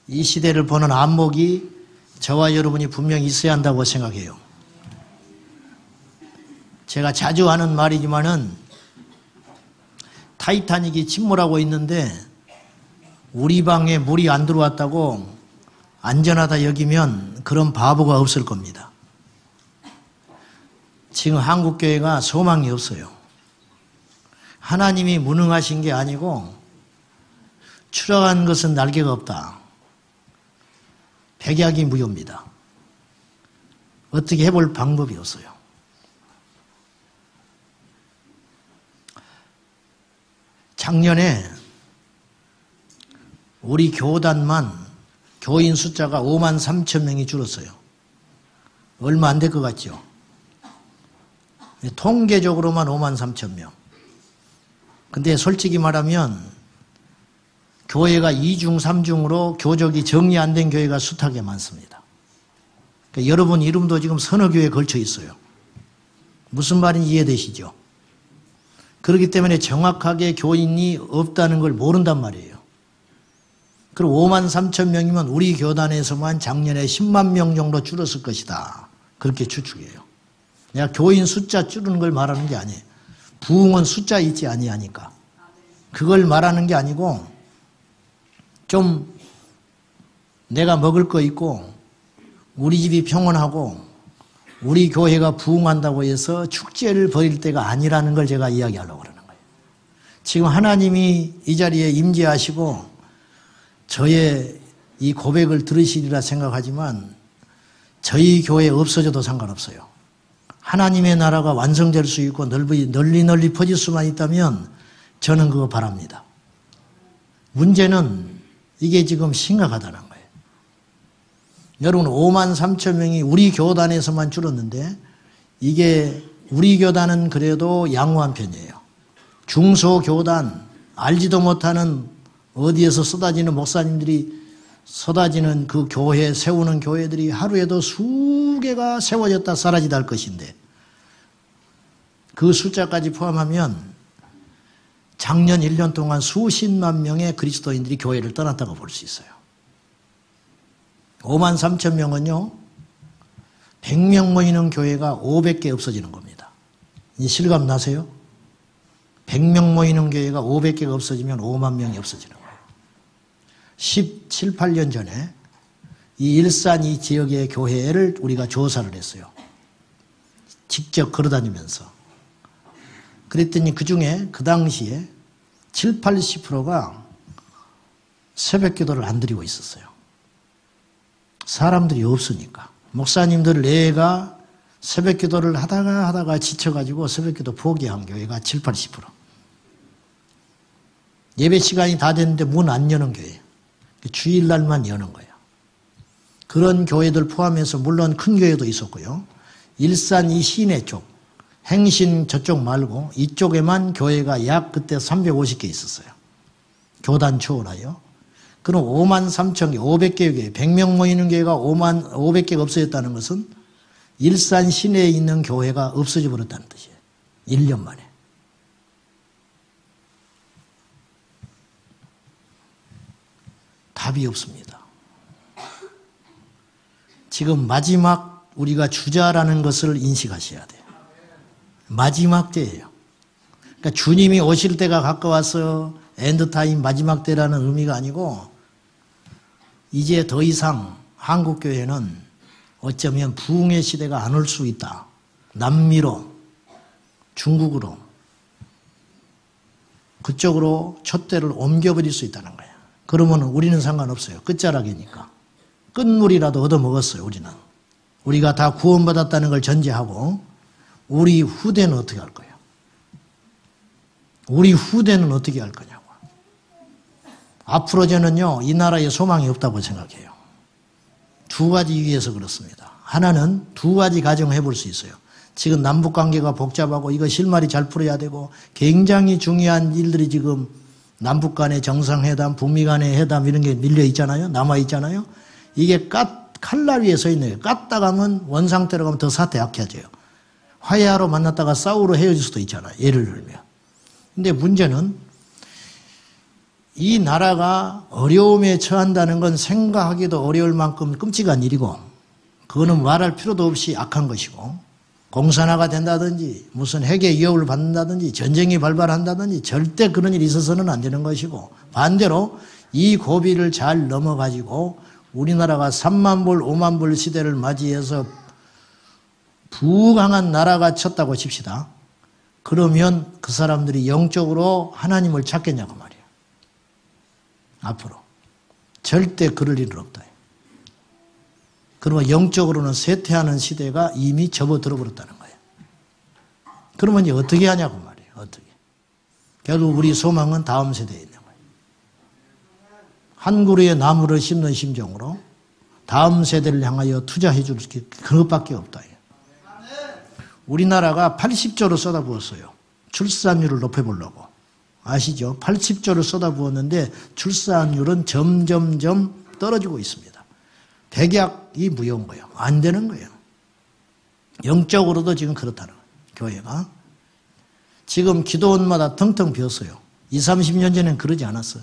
이 시대를 보는 안목이 저와 여러분이 분명히 있어야 한다고 생각해요. 제가 자주 하는 말이지만은 타이타닉이 침몰하고 있는데 우리 방에 물이 안 들어왔다고 안전하다 여기면 그런 바보가 없을 겁니다. 지금 한국교회가 소망이 없어요. 하나님이 무능하신 게 아니고 추락한 것은 날개가 없다. 백약이 무효입니다. 어떻게 해볼 방법이 없어요. 작년에 우리 교단만 교인 숫자가 5만 3천 명이 줄었어요. 얼마 안 될 것 같죠? 통계적으로만 5만 3천 명. 근데 솔직히 말하면 교회가 2중, 3중으로 교적이 정리 안 된 교회가 숱하게 많습니다. 그러니까 여러분 이름도 지금 서너 교회에 걸쳐 있어요. 무슨 말인지 이해되시죠? 그렇기 때문에 정확하게 교인이 없다는 걸 모른단 말이에요. 그럼 5만 3천 명이면 우리 교단에서만 작년에 10만 명 정도 줄었을 것이다. 그렇게 추측해요. 내가 교인 숫자 줄는 걸 말하는 게 아니에요. 부흥은 숫자 있지 아니하니까. 그걸 말하는 게 아니고 좀 내가 먹을 거 있고 우리 집이 평온하고 우리 교회가 부흥한다고 해서 축제를 벌일 때가 아니라는 걸 제가 이야기하려고 그러는 거예요. 지금 하나님이 이 자리에 임재하시고 저의 이 고백을 들으시리라 생각하지만 저희 교회 없어져도 상관없어요. 하나님의 나라가 완성될 수 있고 널리 퍼질 수만 있다면 저는 그거 바랍니다. 문제는 이게 지금 심각하다는 거예요. 여러분 5만 3천 명이 우리 교단에서만 줄었는데 이게 우리 교단은 그래도 양호한 편이에요. 중소교단 알지도 못하는 어디에서 쏟아지는 목사님들이 쏟아지는 그 교회 세우는 교회들이 하루에도 수개가 세워졌다 사라지다 할 것인데 그 숫자까지 포함하면 작년 1년 동안 수십만 명의 그리스도인들이 교회를 떠났다고 볼 수 있어요. 5만 3천 명은요 100명 모이는 교회가 500개 없어지는 겁니다. 이 실감 나세요? 100명 모이는 교회가 500개가 없어지면 5만 명이 없어지는 거예요. 17, 18년 전에 이 일산 이 지역의 교회를 우리가 조사를 했어요. 직접 걸어다니면서. 그랬더니 그 중에 그 당시에 7, 80%가 새벽 기도를 안 드리고 있었어요. 사람들이 없으니까. 목사님들 내가 새벽 기도를 하다가 지쳐가지고 새벽 기도 포기한 교회가 7, 80%. 예배 시간이 다 됐는데 문 안 여는 교회. 주일날만 여는 거예요. 그런 교회들 포함해서 물론 큰 교회도 있었고요. 일산 이 시내 쪽, 행신 저쪽 말고 이쪽에만 교회가 약 그때 350개 있었어요. 교단 초월하여. 그럼 5만 3천 개, 500개 교회, 100명 모이는 교회가 5만 500개가 없어졌다는 것은 일산 시내에 있는 교회가 없어져 버렸다는 뜻이에요. 1년 만에. 답이 없습니다. 지금 마지막 우리가 주자라는 것을 인식하셔야 돼요. 마지막 때예요. 그러니까 주님이 오실 때가 가까워서 엔드타임 마지막 때라는 의미가 아니고 이제 더 이상 한국교회는 어쩌면 부흥의 시대가 안 올 수 있다. 남미로, 중국으로, 그쪽으로 촛대를 옮겨버릴 수 있다는 거예요. 그러면 우리는 상관없어요. 끝자락이니까. 끝물이라도 얻어먹었어요, 우리는. 우리가 다 구원받았다는 걸 전제하고 우리 후대는 어떻게 할 거예요? 우리 후대는 어떻게 할 거냐고. 앞으로 저는요, 이 나라에 소망이 없다고 생각해요. 두 가지 이유에서 그렇습니다. 하나는 두 가지 가정해 볼 수 있어요. 지금 남북관계가 복잡하고 이거 실마리 잘 풀어야 되고 굉장히 중요한 일들이 지금 남북 간의 정상회담, 북미 간의 회담 이런 게 밀려 있잖아요. 남아 있잖아요. 이게 칼날 위에 서 있는 거예요. 깠다 가면 원상태로 가면 더 사태 약해져요. 화해하러 만났다가 싸우러 헤어질 수도 있잖아요. 예를 들면. 근데 문제는 이 나라가 어려움에 처한다는 건 생각하기도 어려울 만큼 끔찍한 일이고, 그거는 말할 필요도 없이 악한 것이고, 공산화가 된다든지 무슨 핵의 위협을 받는다든지 전쟁이 발발한다든지 절대 그런 일이 있어서는 안 되는 것이고, 반대로 이 고비를 잘 넘어가지고 우리나라가 3만 불, 5만 불 시대를 맞이해서 부강한 나라가 쳤다고 칩시다. 그러면 그 사람들이 영적으로 하나님을 찾겠냐고 말이에요. 앞으로. 절대 그럴 일은 없다. 그러면 영적으로는 쇠퇴하는 시대가 이미 접어들어 버렸다는 거예요. 그러면 이제 어떻게 하냐고 말이에요. 어떻게. 결국 우리 소망은 다음 세대에 있는 거예요. 한 그루의 나무를 심는 심정으로 다음 세대를 향하여 투자해 줄 그것밖에 없다. 우리나라가 80조를 쏟아부었어요. 출산율을 높여보려고. 아시죠? 80조를 쏟아부었는데 출산율은 점점점 떨어지고 있습니다. 백약이 무효인 거예요. 안 되는 거예요. 영적으로도 지금 그렇다는 거예요. 교회가. 지금 기도원마다 텅텅 비었어요. 20, 30년 전에는 그러지 않았어요.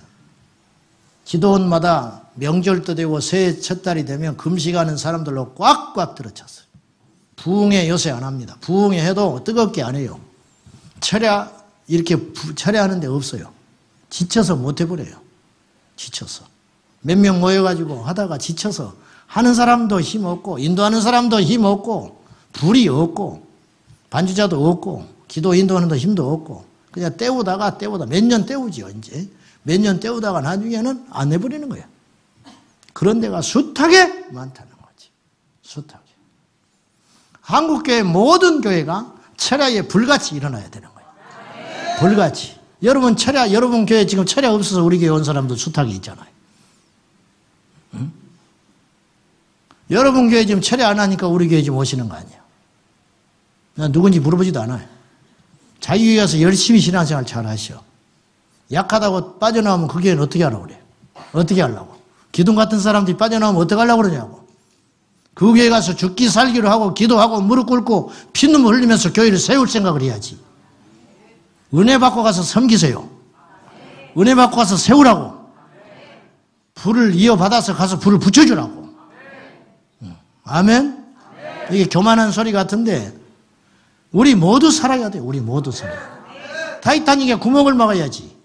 기도원마다 명절도 되고 새해 첫 달이 되면 금식하는 사람들로 꽉꽉 들어찼어요. 부흥회 요새 안 합니다. 부흥회 해도 뜨겁게 안 해요. 철야 이렇게 철야하는 데 없어요. 지쳐서 못 해버려요. 지쳐서. 몇 명 모여가지고 하다가 지쳐서 하는 사람도 힘없고 인도하는 사람도 힘없고 불이 없고 반주자도 없고 기도 인도하는 데 힘도 없고 그냥 때우다가 몇 년 때우지요. 이제 몇 년 때우다가 나중에는 안 해버리는 거예요. 그런 데가 숱하게 많다는 거지. 숱하게. 한국교회 모든 교회가 철야에 불같이 일어나야 되는 거예요. 불같이. 여러분 철야, 여러분 교회 지금 철야 없어서 우리 교회 온 사람도 숱하게 있잖아요. 응? 여러분 교회 지금 철야 안 하니까 우리 교회 지금 오시는 거 아니에요. 난 누군지 물어보지도 않아요. 자유에 와서 열심히 신앙생활 잘 하셔. 약하다고 빠져나오면 그 교회는 어떻게 하라고 그래요? 어떻게 하려고? 기둥 같은 사람들이 빠져나오면 어떻게 하려고 그러냐고. 그 교회 가서 죽기 살기로 하고 기도하고 무릎 꿇고 피눈물 흘리면서 교회를 세울 생각을 해야지. 은혜 받고 가서 섬기세요. 은혜 받고 가서 세우라고. 불을 이어받아서 가서 불을 붙여주라고. 아멘? 이게 교만한 소리 같은데 우리 모두 살아야 돼요. 우리 모두 살아야 돼요. 타이타닉에 구멍을 막아야지.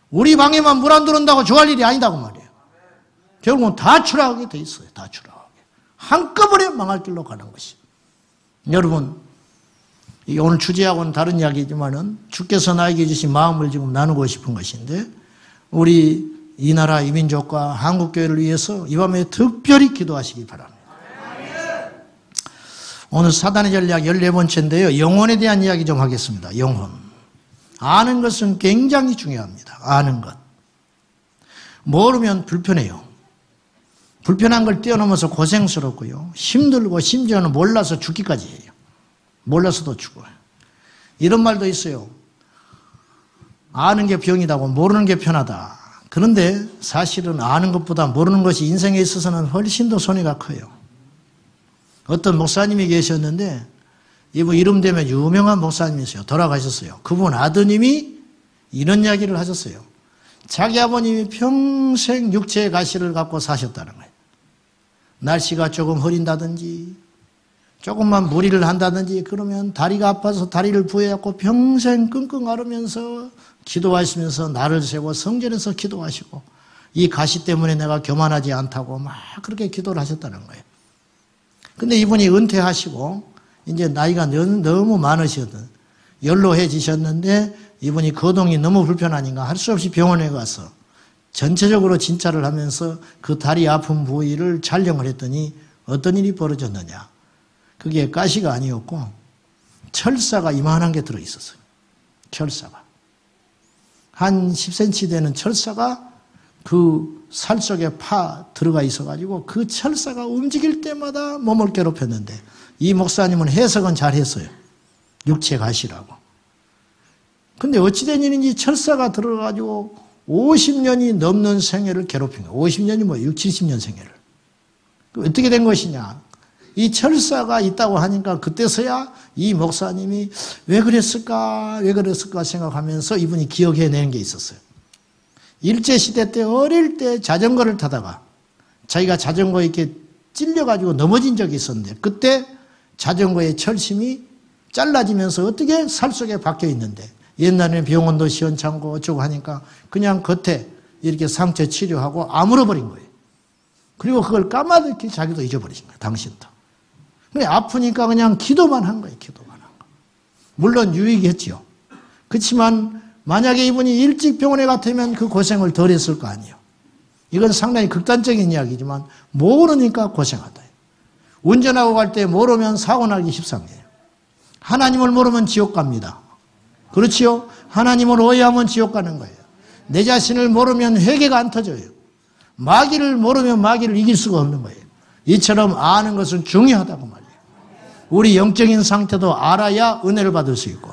우리 방에만 물 안 들어온다고 좋아할 일이 아니다고 말이에요. 결국은 다 추락하게 돼 있어요. 다 추락하게. 한꺼번에 망할 길로 가는 것이. 여러분, 오늘 주제하고는 다른 이야기지만은 주께서 나에게 주신 마음을 지금 나누고 싶은 것인데 우리 이 나라 이 민족과 한국교회를 위해서 이 밤에 특별히 기도하시기 바랍니다. 오늘 사단의 전략 14번째인데요. 영혼에 대한 이야기 좀 하겠습니다. 영혼. 아는 것은 굉장히 중요합니다. 아는 것. 모르면 불편해요. 불편한 걸 뛰어넘어서 고생스럽고요. 힘들고 심지어는 몰라서 죽기까지 해요. 몰라서도 죽어요. 이런 말도 있어요. 아는 게 병이다고 모르는 게 편하다. 그런데 사실은 아는 것보다 모르는 것이 인생에 있어서는 훨씬 더 손해가 커요. 어떤 목사님이 계셨는데 이분 이름 되면 유명한 목사님이세요. 돌아가셨어요. 그분 아드님이 이런 이야기를 하셨어요. 자기 아버님이 평생 육체의 가시를 갖고 사셨다는 거예요. 날씨가 조금 흐린다든지 조금만 무리를 한다든지 그러면 다리가 아파서 다리를 부여잡고 평생 끙끙 앓으면서 기도하시면서 날을 새고 성전에서 기도하시고 이 가시 때문에 내가 교만하지 않다고 막 그렇게 기도를 하셨다는 거예요. 근데 이분이 은퇴하시고 이제 나이가 너무 많으시거든. 연로해지셨는데 이분이 거동이 너무 불편하니까 할 수 없이 병원에 가서 전체적으로 진찰을 하면서 그 다리 아픈 부위를 촬영을 했더니 어떤 일이 벌어졌느냐. 그게 가시가 아니었고 철사가 이만한 게 들어있었어요. 철사가. 한 10cm 되는 철사가 그 살 속에 파 들어가 있어가지고 그 철사가 움직일 때마다 몸을 괴롭혔는데 이 목사님은 해석은 잘했어요. 육체 가시라고. 근데 어찌된 일인지 철사가 들어가지고 50년이 넘는 생애를 괴롭힌 거예요. 50년이 뭐 60, 70년 생애를. 어떻게 된 것이냐. 이 철사가 있다고 하니까 그때서야 이 목사님이 왜 그랬을까 생각하면서 이분이 기억해내는 게 있었어요. 일제시대 때 어릴 때 자전거를 타다가 자기가 자전거에 이렇게 찔려가지고 넘어진 적이 있었는데 그때 자전거의 철심이 잘라지면서 어떻게 살 속에 박혀 있는데 옛날에는 병원도 시원찮고 어쩌고 하니까 그냥 겉에 이렇게 상처 치료하고 아물어버린 거예요. 그리고 그걸 까마득히 자기도 잊어버리신 거예요. 당신도. 아프니까 그냥 기도만 한 거예요. 기도만 한 거. 물론 유익했지요. 그렇지만 만약에 이분이 일찍 병원에 갔으면 그 고생을 덜 했을 거 아니에요. 이건 상당히 극단적인 이야기지만 모르니까 고생하다. 운전하고 갈 때 모르면 사고 나기 십상이에요. 하나님을 모르면 지옥 갑니다. 그렇지요? 하나님을 오해하면 지옥 가는 거예요. 내 자신을 모르면 회개가 안 터져요. 마귀를 모르면 마귀를 이길 수가 없는 거예요. 이처럼 아는 것은 중요하다고 말이에요. 우리 영적인 상태도 알아야 은혜를 받을 수 있고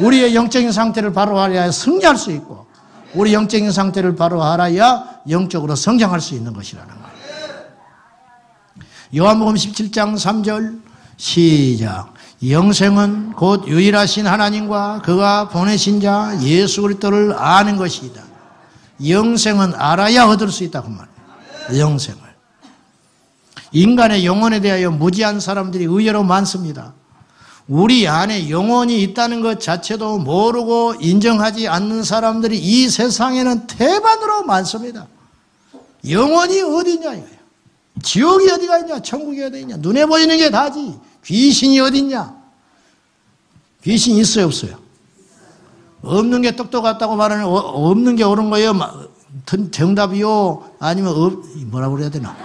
우리의 영적인 상태를 바로 알아야 승리할 수 있고 우리 영적인 상태를 바로 알아야 영적으로 성장할 수 있는 것이라는 거예요. 요한복음 17장 3절 시작. 영생은 곧 유일하신 하나님과 그가 보내신 자 예수 그리스도를 아는 것이다. 영생은 알아야 얻을 수 있다고 말해요. 영생을. 인간의 영혼에 대하여 무지한 사람들이 의외로 많습니다. 우리 안에 영혼이 있다는 것 자체도 모르고 인정하지 않는 사람들이 이 세상에는 태반으로 많습니다. 영혼이 어디냐 이거예요. 지옥이 어디가 있냐, 천국이 어디 있냐, 눈에 보이는 게 다지. 귀신이 어디 있냐? 귀신이 있어요, 없어요? 없는 게 똑똑하다고 말하는, 없는 게 옳은 거예요? 정답이요? 아니면 뭐라고 그래야 되나?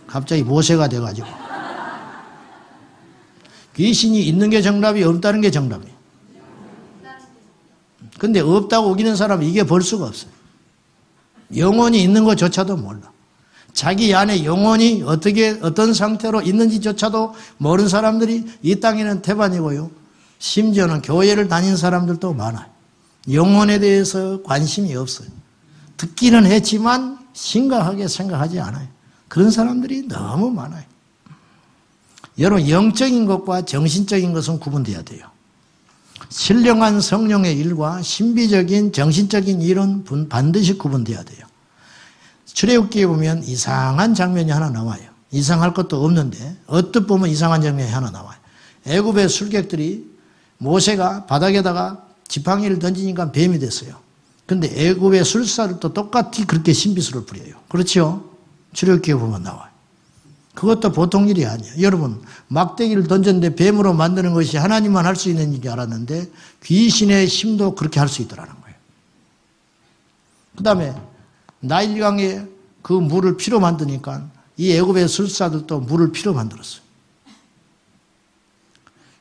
갑자기 모세가 돼가지고. 귀신이 있는 게 정답이, 없다는 게 정답이에요. 근데 없다고 우기는 사람은 이게 볼 수가 없어요. 영혼이 있는 것조차도 몰라. 자기 안에 영혼이 어떤 상태로 있는지조차도 모르는 사람들이 이 땅에는 태반이고요. 심지어는 교회를 다닌 사람들도 많아요. 영혼에 대해서 관심이 없어요. 듣기는 했지만 심각하게 생각하지 않아요. 그런 사람들이 너무 많아요. 여러분, 영적인 것과 정신적인 것은 구분돼야 돼요. 신령한 성령의 일과 신비적인 정신적인 일은 반드시 구분돼야 돼요. 출애굽기에 보면 이상한 장면이 하나 나와요. 이상할 것도 없는데 언뜻 보면 이상한 장면이 하나 나와요. 애굽의 술객들이 모세가 바닥에다가 지팡이를 던지니까 뱀이 됐어요. 근데 애굽의 술사들도 똑같이 그렇게 신비술을 부려요. 그렇죠? 출애굽기에 보면 나와요. 그것도 보통 일이 아니에요. 여러분, 막대기를 던졌는데 뱀으로 만드는 것이 하나님만 할 수 있는 일이 알았는데 귀신의 힘도 그렇게 할 수 있더라는 거예요. 그 다음에 나일강에 그 물을 피로 만드니까 이 애굽의 술사들도 물을 피로 만들었어요.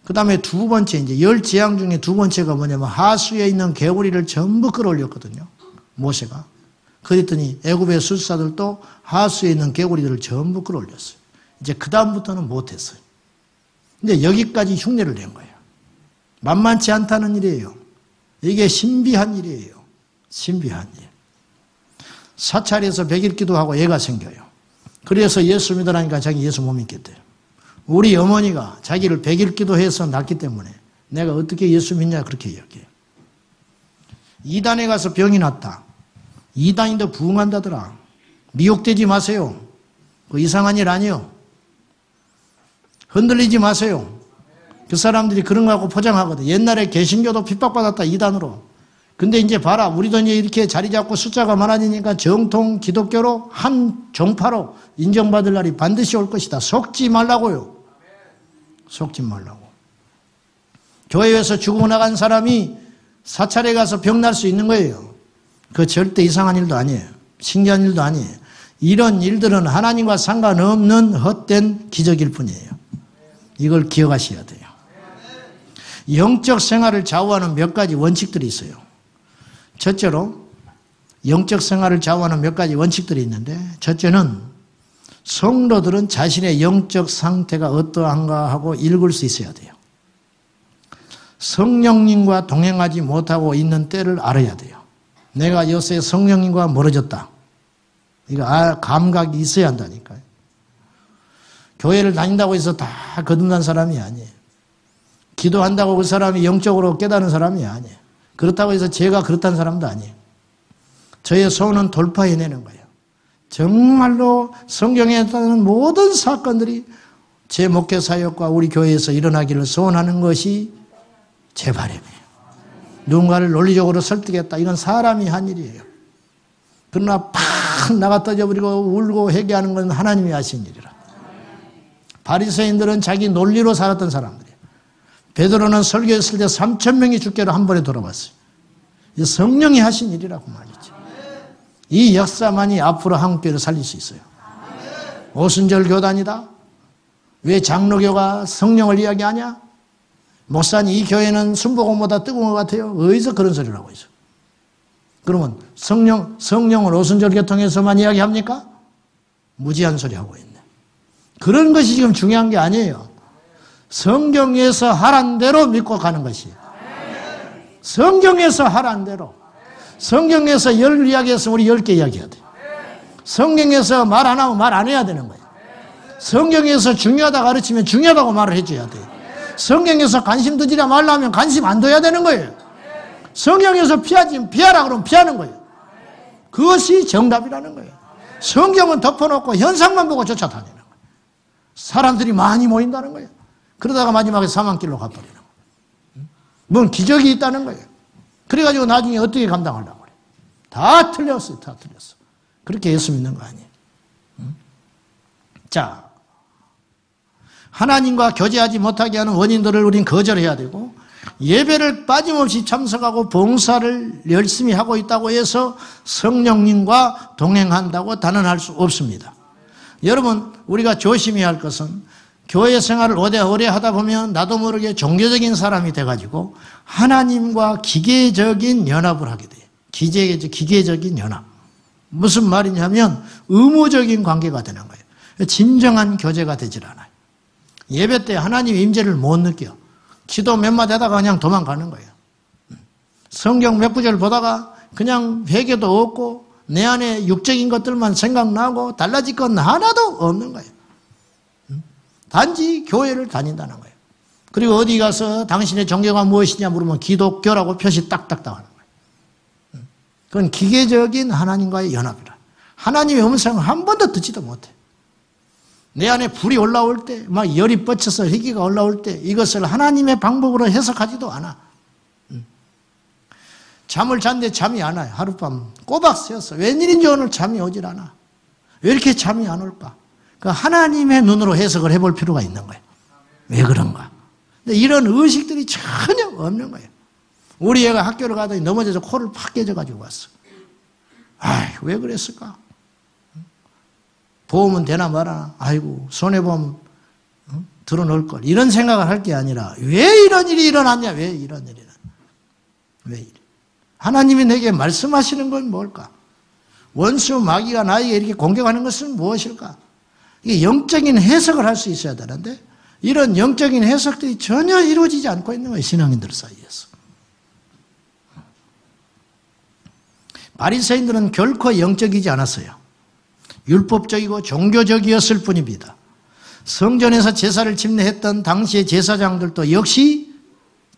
그 다음에 두 번째, 이제 10재앙 중에 두 번째가 뭐냐면 하수에 있는 개구리를 전부 끌어올렸거든요. 모세가. 그랬더니 애굽의 술사들도 하수에 있는 개구리들을 전부 끌어올렸어요. 이제 그 다음부터는 못했어요. 근데 여기까지 흉내를 낸 거예요. 만만치 않다는 일이에요. 이게 신비한 일이에요. 신비한 일. 사찰에서 100일 기도하고 애가 생겨요. 그래서 예수 믿으라니까 자기 예수 못 믿겠대요. 우리 어머니가 자기를 100일 기도해서 낳기 때문에 내가 어떻게 예수 믿냐 그렇게 이야기해요. 이단에 가서 병이 났다. 이단인도 부흥한다더라. 미혹되지 마세요. 그 이상한 일 아니에요. 흔들리지 마세요. 그 사람들이 그런 거 하고 포장하거든. 옛날에 개신교도 핍박받았다, 이단으로. 근데 이제 봐라. 우리도 이제 이렇게 자리 잡고 숫자가 많아지니까 정통 기독교로 한 종파로 인정받을 날이 반드시 올 것이다. 속지 말라고요. 속지 말라고. 교회에서 죽고 나간 사람이 사찰에 가서 병 날 수 있는 거예요. 그 절대 이상한 일도 아니에요. 신기한 일도 아니에요. 이런 일들은 하나님과 상관없는 헛된 기적일 뿐이에요. 이걸 기억하셔야 돼요. 영적 생활을 좌우하는 몇 가지 원칙들이 있어요. 첫째로 영적 생활을 좌우하는 몇 가지 원칙들이 있는데 첫째는 성도들은 자신의 영적 상태가 어떠한가 하고 읽을 수 있어야 돼요. 성령님과 동행하지 못하고 있는 때를 알아야 돼요. 내가 요새 성령님과 멀어졌다. 이거 감각이 있어야 한다니까요. 교회를 다닌다고 해서 다 거듭난 사람이 아니에요. 기도한다고 그 사람이 영적으로 깨닫는 사람이 아니에요. 그렇다고 해서 제가 그렇다는 사람도 아니에요. 저의 소원은 돌파해내는 거예요. 정말로 성경에 따르는 모든 사건들이 제 목회 사역과 우리 교회에서 일어나기를 소원하는 것이 제 바람이에요. 누군가를 논리적으로 설득했다. 이건 사람이 한 일이에요. 그러나 팍 나가 떠져버리고 울고 회개하는 건 하나님이 하신 일이라. 바리새인들은 자기 논리로 살았던 사람들이에요. 베드로는 설교했을 때 3,000명이 주께로 한 번에 돌아왔어요. 성령이 하신 일이라고 말이죠. 이 역사만이 앞으로 한국교회를 살릴 수 있어요. 오순절 교단이다. 왜 장로교가 성령을 이야기하냐? 목사님, 이 교회는 순복음보다 뜨거운 것 같아요. 어디서 그런 소리를 하고 있어요? 그러면 성령을 오순절 교통에서만 이야기합니까? 무지한 소리 하고 있네. 그런 것이 지금 중요한 게 아니에요. 성경에서 하란 대로 믿고 가는 것이에요. 성경에서 하란 대로. 성경에서 10 이야기했으면 우리 10개 이야기해야 돼요. 성경에서 말 안 하면 말 안 해야 되는 거예요. 성경에서 중요하다 가르치면 중요하다고 말을 해줘야 돼요. 성경에서 관심 두지라 말라면 관심 안 둬야 되는 거예요. 성경에서 피하라 그러면 피하는 거예요. 그것이 정답이라는 거예요. 성경은 덮어놓고 현상만 보고 쫓아다니는 거예요. 사람들이 많이 모인다는 거예요. 그러다가 마지막에 사망길로 가버리는 거예요. 뭔 기적이 있다는 거예요. 그래가지고 나중에 어떻게 감당하려고 그래요. 다 틀렸어요. 다 틀렸어. 그렇게 예수 믿는 거 아니에요. 자, 하나님과 교제하지 못하게 하는 원인들을 우린 거절해야 되고, 예배를 빠짐없이 참석하고 봉사를 열심히 하고 있다고 해서 성령님과 동행한다고 단언할 수 없습니다. 여러분, 우리가 조심해야 할 것은 교회 생활을 오래 하다 보면 나도 모르게 종교적인 사람이 돼가지고 하나님과 기계적인 연합을 하게 돼요. 기계적인 연합. 무슨 말이냐면 의무적인 관계가 되는 거예요. 진정한 교제가 되질 않아요. 예배 때 하나님의 임재를 못 느껴요. 기도 몇 마디 하다가 그냥 도망가는 거예요. 성경 몇 구절 보다가 그냥 회개도 없고 내 안에 육적인 것들만 생각나고 달라질 건 하나도 없는 거예요. 단지 교회를 다닌다는 거예요. 그리고 어디 가서 당신의 종교가 무엇이냐 물으면 기독교라고 표시 딱딱딱 하는 거예요. 그건 기계적인 하나님과의 연합이라. 하나님의 음성을 한 번도 듣지도 못해. 내 안에 불이 올라올 때, 막 열이 뻗쳐서 희기가 올라올 때 이것을 하나님의 방법으로 해석하지도 않아. 잠을 잤는데 잠이 안 와요. 하룻밤 꼬박 새웠어. 웬일인지 오늘 잠이 오질 않아. 왜 이렇게 잠이 안 올까? 그 하나님의 눈으로 해석을 해볼 필요가 있는 거예요. 왜 그런가? 근데 이런 의식들이 전혀 없는 거예요. 우리 애가 학교를 가더니 넘어져서 코를 팍 깨져가지고 왔어. 아이, 왜 그랬을까? 보험은 되나 말아나. 아이고, 손해보험 들어놓을 걸. 이런 생각을 할 게 아니라 왜 이런 일이 일어났냐? 왜 이런 일이 일어났냐? 왜 이래? 하나님이 내게 말씀하시는 건 뭘까? 원수 마귀가 나에게 이렇게 공격하는 것은 무엇일까? 이게 영적인 해석을 할 수 있어야 되는데 이런 영적인 해석들이 전혀 이루어지지 않고 있는 거예요. 신앙인들 사이에서. 바리새인들은 결코 영적이지 않았어요. 율법적이고 종교적이었을 뿐입니다. 성전에서 제사를 집례했던 당시의 제사장들도 역시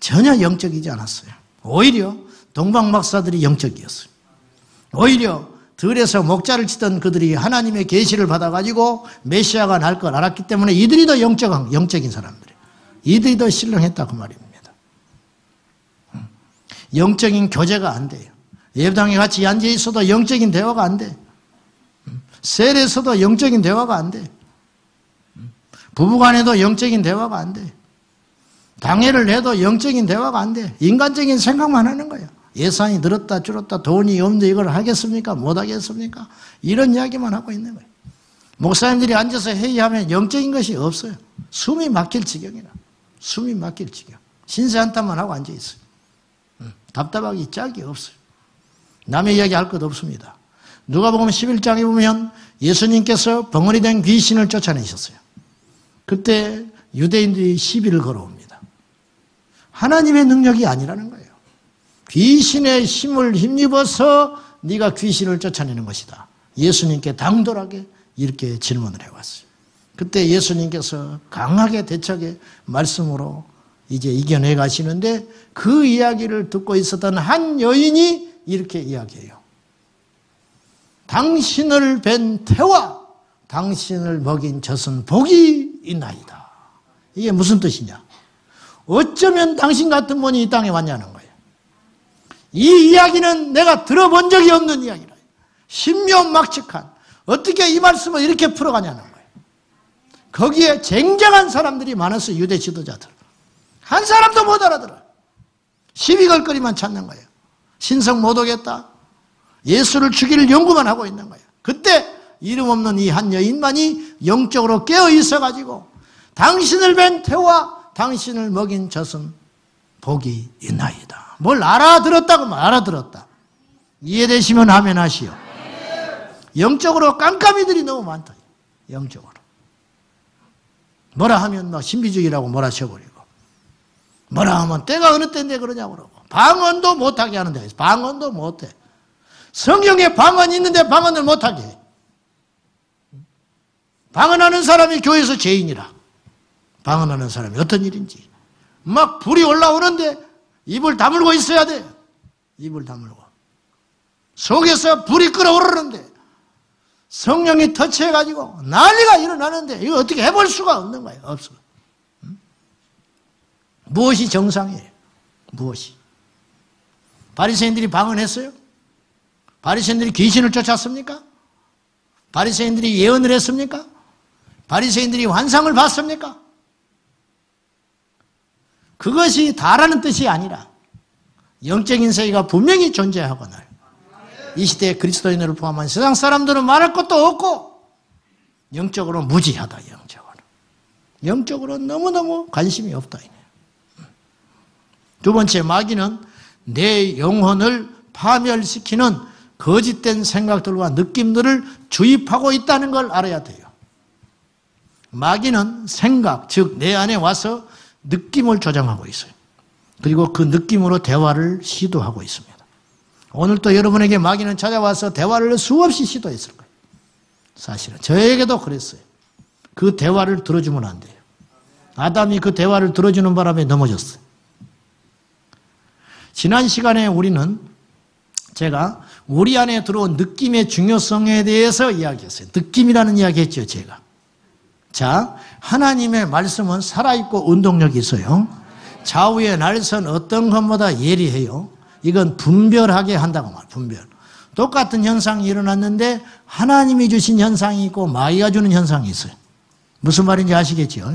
전혀 영적이지 않았어요. 오히려 동방박사들이 영적이었어요. 오히려 들에서 목자를 치던 그들이 하나님의 계시를 받아가지고 메시아가 날 걸 알았기 때문에 이들이 더 영적인 사람들이에요. 이들이 더 신령했다 그 말입니다. 영적인 교제가 안 돼요. 예배당에 같이 앉아 있어도 영적인 대화가 안 돼. 셀에서도 영적인 대화가 안 돼. 부부간에도 영적인 대화가 안 돼. 당회를 해도 영적인 대화가 안 돼. 인간적인 생각만 하는 거예요. 예산이 늘었다 줄었다 돈이 없는데 이걸 하겠습니까? 못 하겠습니까? 이런 이야기만 하고 있는 거예요. 목사님들이 앉아서 회의하면 영적인 것이 없어요. 숨이 막힐 지경이라. 숨이 막힐 지경. 신세 한탄만 하고 앉아 있어요. 답답하기 짝이 없어요. 남의 이야기 할 것 없습니다. 누가복음 11장에 보면 예수님께서 벙어리 된 귀신을 쫓아내셨어요. 그때 유대인들이 시비를 걸어옵니다. 하나님의 능력이 아니라는 거예요. 귀신의 힘을 힘입어서 네가 귀신을 쫓아내는 것이다. 예수님께 당돌하게 이렇게 질문을 해왔어요. 그때 예수님께서 강하게 대척의 말씀으로 이제 이겨내 가시는데 그 이야기를 듣고 있었던 한 여인이 이렇게 이야기해요. 당신을 뵌 태와 당신을 먹인 젖은 복이 있나이다. 이게 무슨 뜻이냐? 어쩌면 당신 같은 분이 이 땅에 왔냐는 거예요. 이 이야기는 내가 들어본 적이 없는 이야기라. 신묘막측한 어떻게 이 말씀을 이렇게 풀어가냐는 거예요. 거기에 쟁쟁한 사람들이 많았어요. 유대 지도자들. 한 사람도 못 알아들어요. 시비걸거리만 찾는 거예요. 신성 못 오겠다. 예수를 죽일 연구만 하고 있는 거예요. 그때 이름 없는 이 한 여인만이 영적으로 깨어 있어가지고 당신을 뵌 태와 당신을 먹인 젖은 복이 있나이다. 뭘 알아들었다고 알아들었다. 이해되시면 아멘 하시오. 영적으로 깜깜이들이 너무 많다. 영적으로. 뭐라 하면 막 신비주의라고 몰아쳐버리고 뭐라 하면 때가 어느 때인데 그러냐고 그러고 방언도 못하게 하는데 방언도 못해. 성경에 방언이 있는데 방언을 못하게 해. 방언하는 사람이 교회에서 죄인이라. 방언하는 사람이 어떤 일인지. 막 불이 올라오는데 입을 다물고 있어야 돼. 입을 다물고. 속에서 불이 끓어오르는데 성령이 터치해가지고 난리가 일어나는데 이거 어떻게 해볼 수가 없는 거예요. 없어. 무엇이 정상이에요? 무엇이? 바리새인들이 방언했어요? 바리새인들이 귀신을 쫓았습니까? 바리새인들이 예언을 했습니까? 바리새인들이 환상을 봤습니까? 그것이 다라는 뜻이 아니라 영적인 세계가 분명히 존재하거늘 이 시대에 그리스도인을 포함한 세상 사람들은 말할 것도 없고 영적으로 무지하다. 영적으로 너무너무 관심이 없다. 두 번째, 마귀는 내 영혼을 파멸시키는 거짓된 생각들과 느낌들을 주입하고 있다는 걸 알아야 돼요. 마귀는 생각, 즉 내 안에 와서 느낌을 조장하고 있어요. 그리고 그 느낌으로 대화를 시도하고 있습니다. 오늘 또 여러분에게 마귀는 찾아와서 대화를 수없이 시도했을 거예요. 사실은 저에게도 그랬어요. 그 대화를 들어주면 안 돼요. 아담이 그 대화를 들어주는 바람에 넘어졌어요. 지난 시간에 제가 우리 안에 들어온 느낌의 중요성에 대해서 이야기했어요. 느낌이라는 이야기 했죠, 제가. 자, 하나님의 말씀은 살아있고 운동력이 있어요. 좌우의 날선 어떤 것보다 예리해요. 이건 분별하게 한다고 말해요. 분별. 똑같은 현상이 일어났는데 하나님이 주신 현상이 있고 마귀가 주는 현상이 있어요. 무슨 말인지 아시겠죠?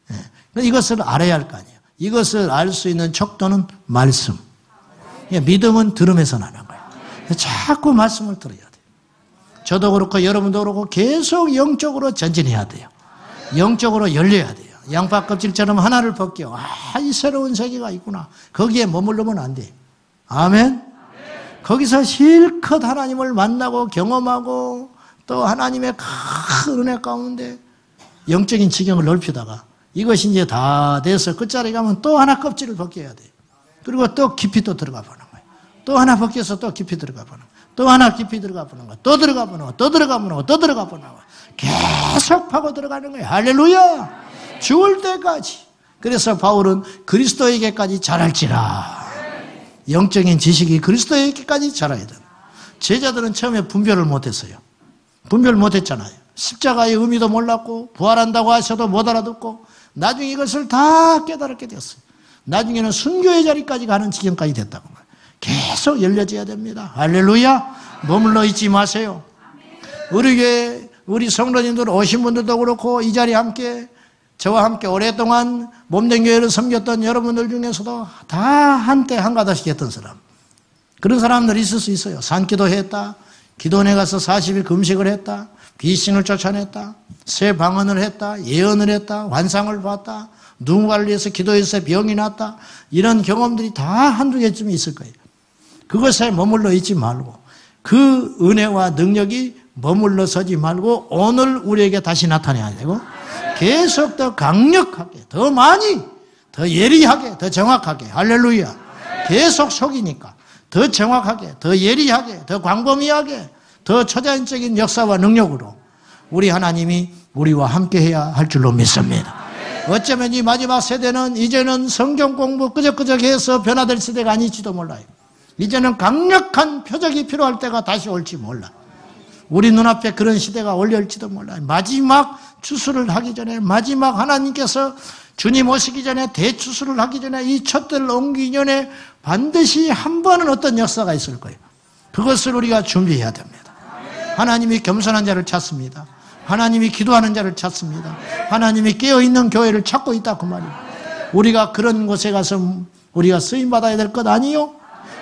네. 이것을 알아야 할 거 아니에요. 이것을 알 수 있는 척도는 말씀. 믿음은 들음에서 나는 거예요. 자꾸 말씀을 들어야 돼요. 저도 그렇고 여러분도 그렇고 계속 영적으로 전진해야 돼요. 영적으로 열려야 돼요. 양파 껍질처럼 하나를 벗겨. 이 새로운 세계가 있구나. 거기에 머무르면 안 돼요. 아멘? 거기서 실컷 하나님을 만나고 경험하고 또 하나님의 큰 은혜 가운데 영적인 지경을 넓히다가 이것이 이제 다 돼서 끝자리에 가면 또 하나 껍질을 벗겨야 돼요. 그리고 또 깊이 또 들어가 보는 거예요. 또 하나 벗겨서 또 깊이 들어가 보는 거예요. 또 하나 깊이 들어가 보는 거예요. 또 들어가 보는 거예요. 또 들어가 보는 거예요. 또 들어가 보는 거예요. 계속 파고 들어가는 거예요. 할렐루야! 죽을 때까지. 그래서 바울은 그리스도에게까지 자랄지라. 영적인 지식이 그리스도에게까지 자라야 돼요. 제자들은 처음에 분별을 못했어요. 분별 못했잖아요. 십자가의 의미도 몰랐고 부활한다고 하셔도 못 알아듣고 나중에 이것을 다 깨달았게 되었어요. 나중에는 순교의 자리까지 가는 지경까지 됐다고 말해요. 계속 열려져야 됩니다. 할렐루야. 머물러 있지 마세요. 우리 교회 우리 성도님들 오신 분들도 그렇고 이 자리에 함께 저와 함께 오랫동안 몸된 교회를 섬겼던 여러분들 중에서도 다 한때 한가닥씩 했던 사람, 그런 사람들이 있을 수 있어요. 산기도 했다, 기도원에 가서 40일 금식을 했다, 귀신을 쫓아냈다, 새 방언을 했다, 예언을 했다, 환상을 봤다, 누군가를 위해서 기도해서 병이 났다, 이런 경험들이 다 한두 개쯤 있을 거예요. 그것에 머물러 있지 말고 그 은혜와 능력이 머물러 서지 말고 오늘 우리에게 다시 나타내야 되고 계속 더 강력하게, 더 많이, 더 예리하게, 더 정확하게, 할렐루야. 계속 속이니까 더 정확하게, 더 예리하게, 더 광범위하게, 더 초자연적인 역사와 능력으로 우리 하나님이 우리와 함께해야 할 줄로 믿습니다. 어쩌면 이 마지막 세대는 이제는 성경 공부 끄적끄적 해서 변화될 세대가 아닐지도 몰라요. 이제는 강력한 표적이 필요할 때가 다시 올지 몰라. 우리 눈앞에 그런 시대가 올려올지도 몰라요. 마지막 추수를 하기 전에, 마지막 하나님께서 주님 오시기 전에, 대추수를 하기 전에, 이 촛대를 옮기기 전에 반드시 한 번은 어떤 역사가 있을 거예요. 그것을 우리가 준비해야 됩니다. 하나님이 겸손한 자를 찾습니다. 하나님이 기도하는 자를 찾습니다. 하나님이 깨어있는 교회를 찾고 있다 그 말이에요. 우리가 그런 곳에 가서 우리가 쓰임받아야 될 것 아니요?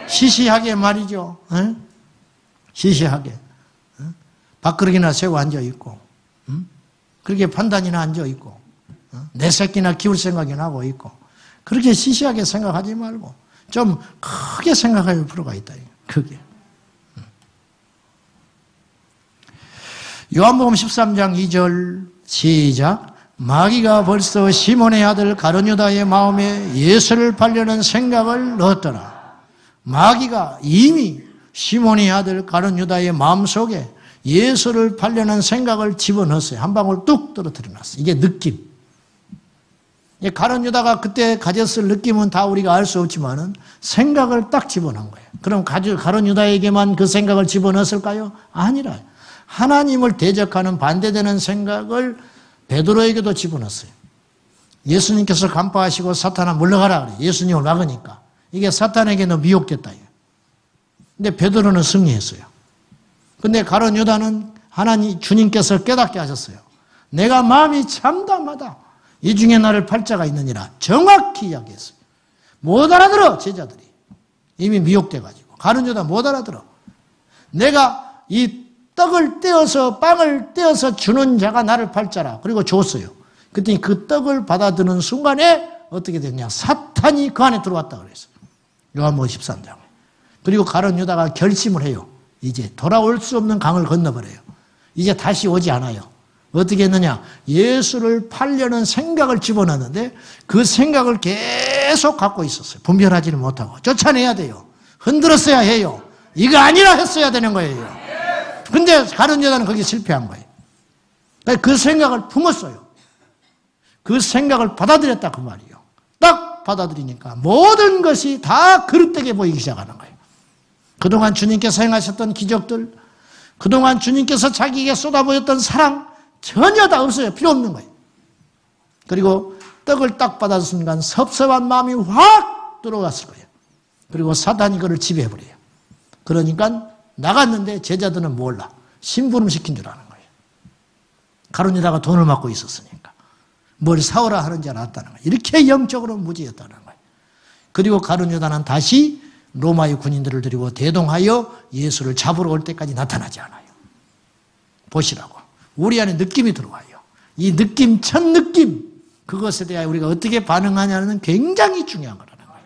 시시하게 말이죠. 에? 시시하게 밥그릇이나 세고 앉아있고 그렇게 판단이나 앉아있고 내 새끼나 키울 생각이나 하고 있고 그렇게 시시하게 생각하지 말고 좀 크게 생각할 필요가 있다. 크게. 요한복음 13장 2절 시작. 마귀가 벌써 시몬의 아들 가룟유다의 마음에 예수를 팔려는 생각을 넣었더라. 마귀가 이미 시몬의 아들 가룟유다의 마음속에 예수를 팔려는 생각을 집어넣었어요. 한 방울 뚝 떨어뜨려 놨어요. 이게 느낌. 가룟유다가 그때 가졌을 느낌은 다 우리가 알 수 없지만은 생각을 딱 집어넣은 거예요. 그럼 가룟유다에게만 그 생각을 집어넣었을까요? 아니라 하나님을 대적하는 반대되는 생각을 베드로에게도 집어넣었어요. 예수님께서 간파하시고 사탄아 물러가라 그래. 예수님을 막으니까. 이게 사탄에게는 미혹됐다. 근데 베드로는 승리했어요. 근데 가룟유다는 하나님 주님께서 깨닫게 하셨어요. 내가 마음이 참담하다. 이 중에 나를 팔 자가 있느니라. 정확히 이야기했어요. 못 알아들어 제자들이. 이미 미혹돼가지고. 가룟유다 못 알아들어. 내가 이 떡을 떼어서 빵을 떼어서 주는 자가 나를 팔 자라. 그리고 줬어요. 그랬더니 그 떡을 받아드는 순간에 어떻게 됐냐. 사탄이 그 안에 들어왔다 그랬어요. 요한복음 13장에. 그리고 가룟유다가 결심을 해요. 이제 돌아올 수 없는 강을 건너버려요. 이제 다시 오지 않아요. 어떻게 했느냐. 예수를 팔려는 생각을 집어넣었는데 그 생각을 계속 갖고 있었어요. 분별하지는 못하고. 쫓아내야 돼요. 흔들었어야 해요. 이거 아니라 했어야 되는 거예요. 근데 가룟유다는 거기에 실패한 거예요. 그 생각을 품었어요. 그 생각을 받아들였다 그 말이에요. 딱 받아들이니까 모든 것이 다 그릇되게 보이기 시작하는 거예요. 그동안 주님께서 행하셨던 기적들, 그동안 주님께서 자기에게 쏟아부었던 사랑 전혀 다 없어요. 필요 없는 거예요. 그리고 떡을 딱 받았을 순간 섭섭한 마음이 확 들어갔을 거예요. 그리고 사탄이 그를 지배해버려요. 그러니까 나갔는데 제자들은 몰라. 심부름 시킨 줄 아는 거예요. 가룟유다가 돈을 받고 있었으니까. 뭘 사오라 하는 줄 알았다는 거예요. 이렇게 영적으로 무지했다는 거예요. 그리고 가룟유다는 다시 로마의 군인들을 데리고 대동하여 예수를 잡으러 올 때까지 나타나지 않아요. 보시라고. 우리 안에 느낌이 들어와요. 이 느낌, 첫 느낌, 그것에 대하여 우리가 어떻게 반응하냐는 굉장히 중요한 거라는 거예요.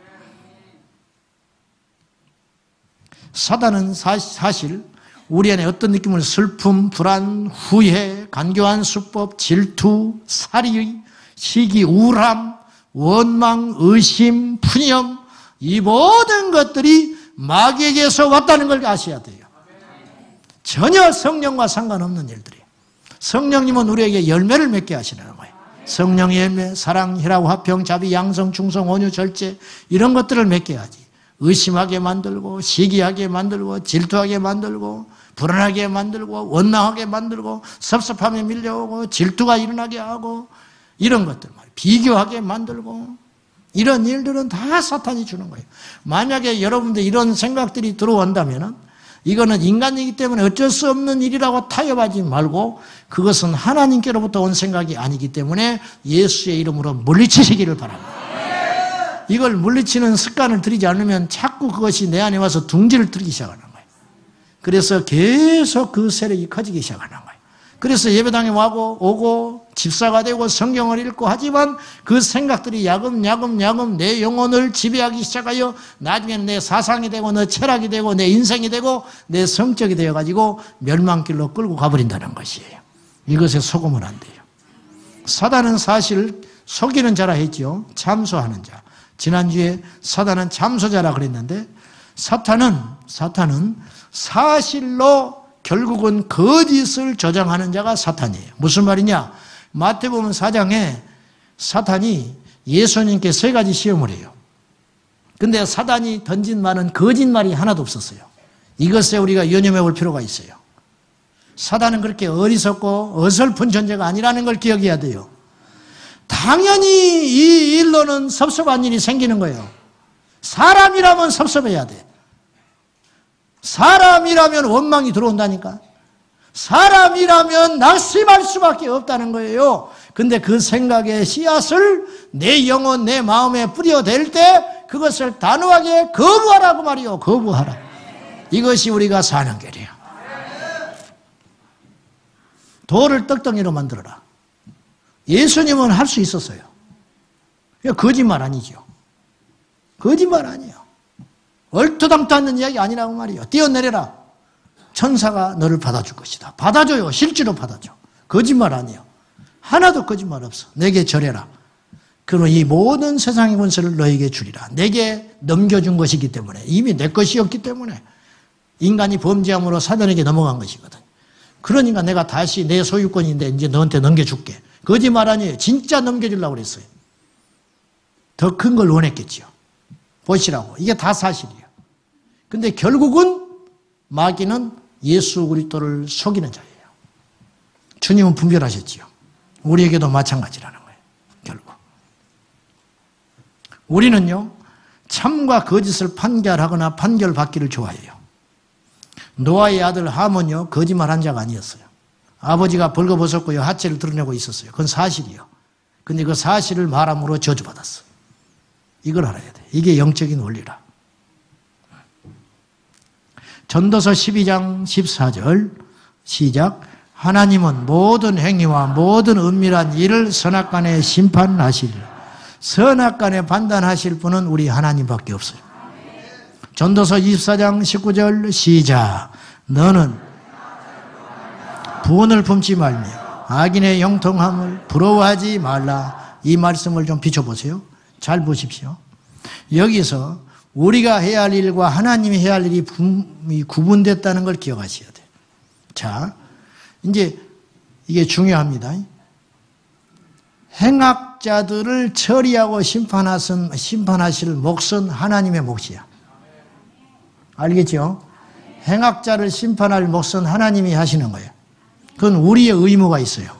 사단은 사실 우리 안에 어떤 느낌을 슬픔, 불안, 후회, 간교한 수법, 질투, 살이, 시기, 우울함, 원망, 의심, 푸념 이 모든 것들이 마귀에게서 왔다는 걸 아셔야 돼요. 전혀 성령과 상관없는 일들이에요. 성령님은 우리에게 열매를 맺게 하시는 거예요. 성령의 열매, 사랑, 희락, 화평, 자비, 양성, 충성, 온유, 절제 이런 것들을 맺게 하지. 의심하게 만들고 시기하게 만들고 질투하게 만들고 불안하게 만들고 원망하게 만들고 섭섭함에 밀려오고 질투가 일어나게 하고 이런 것들 말이에요. 비교하게 만들고 이런 일들은 다 사탄이 주는 거예요. 만약에 여러분들 이런 생각들이 들어온다면 이거는 인간이기 때문에 어쩔 수 없는 일이라고 타협하지 말고 그것은 하나님께로부터 온 생각이 아니기 때문에 예수의 이름으로 물리치시기를 바랍니다. 이걸 물리치는 습관을 들이지 않으면 자꾸 그것이 내 안에 와서 둥지를 들기 시작하는 거예요. 그래서 계속 그 세력이 커지기 시작하는 거예요. 그래서 예배당에 오고 집사가 되고 성경을 읽고 하지만 그 생각들이 야금야금 내 영혼을 지배하기 시작하여 나중에는 내 사상이 되고 내 철학이 되고 내 인생이 되고 내 성격이 되어가지고 멸망길로 끌고 가버린다는 것이에요. 이것에 속으면 안 돼요. 사단은 사실 속이는 자라 했죠. 참소하는 자. 지난주에 사단은 참소자라 그랬는데 사탄은 사실로 결국은 거짓을 조장하는 자가 사탄이에요. 무슨 말이냐? 마태복음 4장에 사탄이 예수님께 세 가지 시험을 해요. 근데 사단이 던진 말은 거짓말이 하나도 없었어요. 이것에 우리가 유념해 볼 필요가 있어요. 사단은 그렇게 어리석고 어설픈 존재가 아니라는 걸 기억해야 돼요. 당연히 이 일로는 섭섭한 일이 생기는 거예요. 사람이라면 섭섭해야 돼. 사람이라면 원망이 들어온다니까. 사람이라면 낙심할 수밖에 없다는 거예요. 근데 그 생각의 씨앗을 내 영혼, 내 마음에 뿌려댈 때 그것을 단호하게 거부하라고 말이요. 거부하라. 이것이 우리가 사는 길이에요. 돌을 떡덩이로 만들어라. 예수님은 할 수 있었어요. 거짓말 아니죠. 거짓말 아니에요. 얼토당토 않는 이야기 아니라고 말이에요. 뛰어내려라. 천사가 너를 받아줄 것이다. 받아줘요. 실제로 받아줘. 거짓말 아니에요. 하나도 거짓말 없어. 내게 절해라. 그러면 이 모든 세상의 권세를 너에게 주리라. 내게 넘겨준 것이기 때문에, 이미 내 것이었기 때문에 인간이 범죄함으로 사단에게 넘어간 것이거든. 그러니까 내가 다시 내 소유권인데 이제 너한테 넘겨줄게. 거짓말 아니에요. 진짜 넘겨주려고 그랬어요. 더 큰 걸 원했겠지요. 보시라고. 이게 다 사실이에요. 근데 결국은 마귀는 예수 그리스도를 속이는 자예요. 주님은 분별하셨지요. 우리에게도 마찬가지라는 거예요. 결국. 우리는요, 참과 거짓을 판결하거나 판결받기를 좋아해요. 노아의 아들 함은요, 거짓말한 자가 아니었어요. 아버지가 벌거벗었고요, 하체를 드러내고 있었어요. 그건 사실이요. 근데 그 사실을 말함으로 저주받았어. 이걸 알아야 돼. 이게 영적인 원리라. 전도서 12장 14절 시작. 하나님은 모든 행위와 모든 은밀한 일을 선악간에 심판하시리라. 선악간에 판단하실 분은 우리 하나님밖에 없어요. 전도서 24장 19절 시작. 너는 분을 품지 말며 악인의 형통함을 부러워하지 말라. 이 말씀을 좀 비춰보세요. 잘 보십시오. 여기서 우리가 해야 할 일과 하나님이 해야 할 일이 구분됐다는 걸 기억하셔야 돼요. 자, 이제 이게 중요합니다. 행악자들을 처리하고 심판하실 몫은 하나님의 몫이야. 알겠죠? 행악자를 심판할 몫은 하나님이 하시는 거예요. 그건 우리의 의무가 있어요.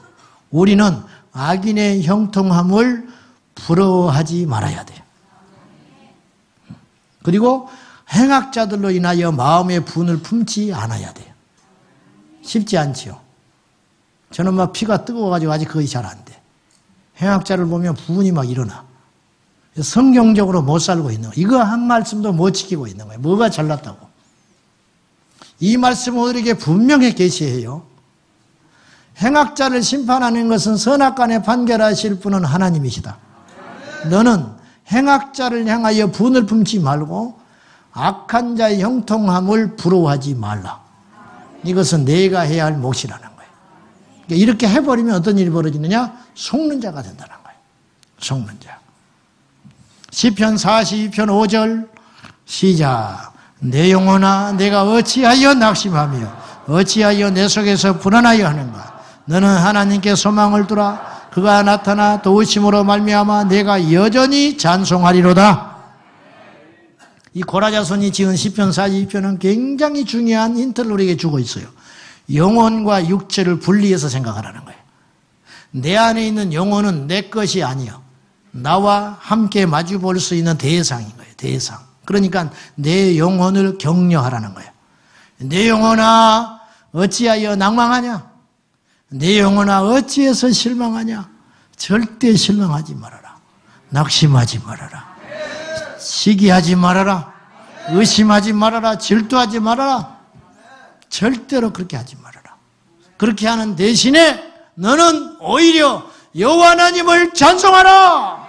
우리는 악인의 형통함을 부러워하지 말아야 돼요. 그리고 행악자들로 인하여 마음의 분을 품지 않아야 돼요. 쉽지 않지요. 저는 막 피가 뜨거워가지고 아직 그것이 잘 안 돼. 행악자를 보면 분이 막 일어나. 성경적으로 못 살고 있는 거예요. 이거 한 말씀도 못 지키고 있는 거예요. 뭐가 잘났다고. 이 말씀을 우리에게 분명히 계시해요. 행악자를 심판하는 것은 선악간에 판결하실 분은 하나님이시다. 너는 행악자를 향하여 분을 품지 말고 악한 자의 형통함을 부러워하지 말라. 이것은 내가 해야 할 몫이라는 거예요. 그러니까 이렇게 해버리면 어떤 일이 벌어지느냐? 속는 자가 된다는 거예요. 속는 자. 시편 42편 5절 시작. 내 영혼아 내가 어찌하여 낙심하며 어찌하여 내 속에서 불안하여 하는가. 너는 하나님께 소망을 두라. 그가 나타나 도우심으로 말미암아 내가 여전히 찬송하리로다. 이 고라자손이 지은 시편 42편은 굉장히 중요한 힌트를 우리에게 주고 있어요. 영혼과 육체를 분리해서 생각하라는 거예요. 내 안에 있는 영혼은 내 것이 아니요. 나와 함께 마주 볼 수 있는 대상인 거예요. 대상. 그러니까 내 영혼을 격려하라는 거예요. 내 영혼아 어찌하여 낭망하냐? 내 영혼아 어찌해서 실망하냐? 절대 실망하지 말아라. 낙심하지 말아라. 시기하지 말아라. 의심하지 말아라. 질투하지 말아라. 절대로 그렇게 하지 말아라. 그렇게 하는 대신에 너는 오히려 여호와 하나님을 찬송하라.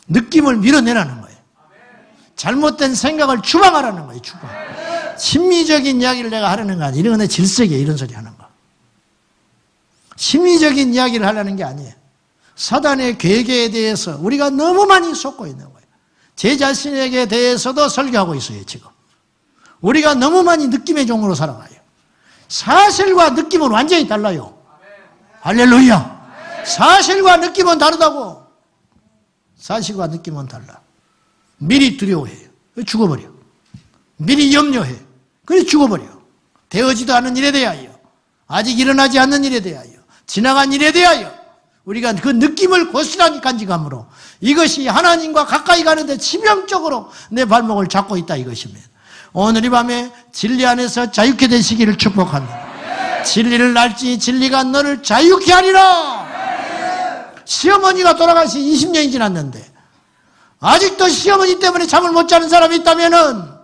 느낌을 밀어내라는 거예요. 잘못된 생각을 추방하라는 거예요. 추방. 심리적인 이야기를 내가 하려는 거 아니에요. 이런 건 질색이에요. 이런 소리 하는 거. 심리적인 이야기를 하려는 게 아니에요. 사단의 계계에 대해서 우리가 너무 많이 속고 있는 거예요. 제 자신에게 대해서도 설교하고 있어요. 지금. 우리가 너무 많이 느낌의 종으로 살아가요. 사실과 느낌은 완전히 달라요. 할렐루야. 사실과 느낌은 다르다고. 사실과 느낌은 달라. 미리 두려워해요. 죽어버려. 미리 염려해. 그래 죽어버려. 되어지도 않은 일에 대하여, 아직 일어나지 않는 일에 대하여, 지나간 일에 대하여 우리가 그 느낌을 고스란히 간직함으로 이것이 하나님과 가까이 가는데 치명적으로 내 발목을 잡고 있다 이것입니다. 오늘 이 밤에 진리 안에서 자유케 되시기를 축복합니다. 진리를 알지 진리가 너를 자유케 하리라. 시어머니가 돌아가시 20년이 지났는데 아직도 시어머니 때문에 잠을 못 자는 사람이 있다면은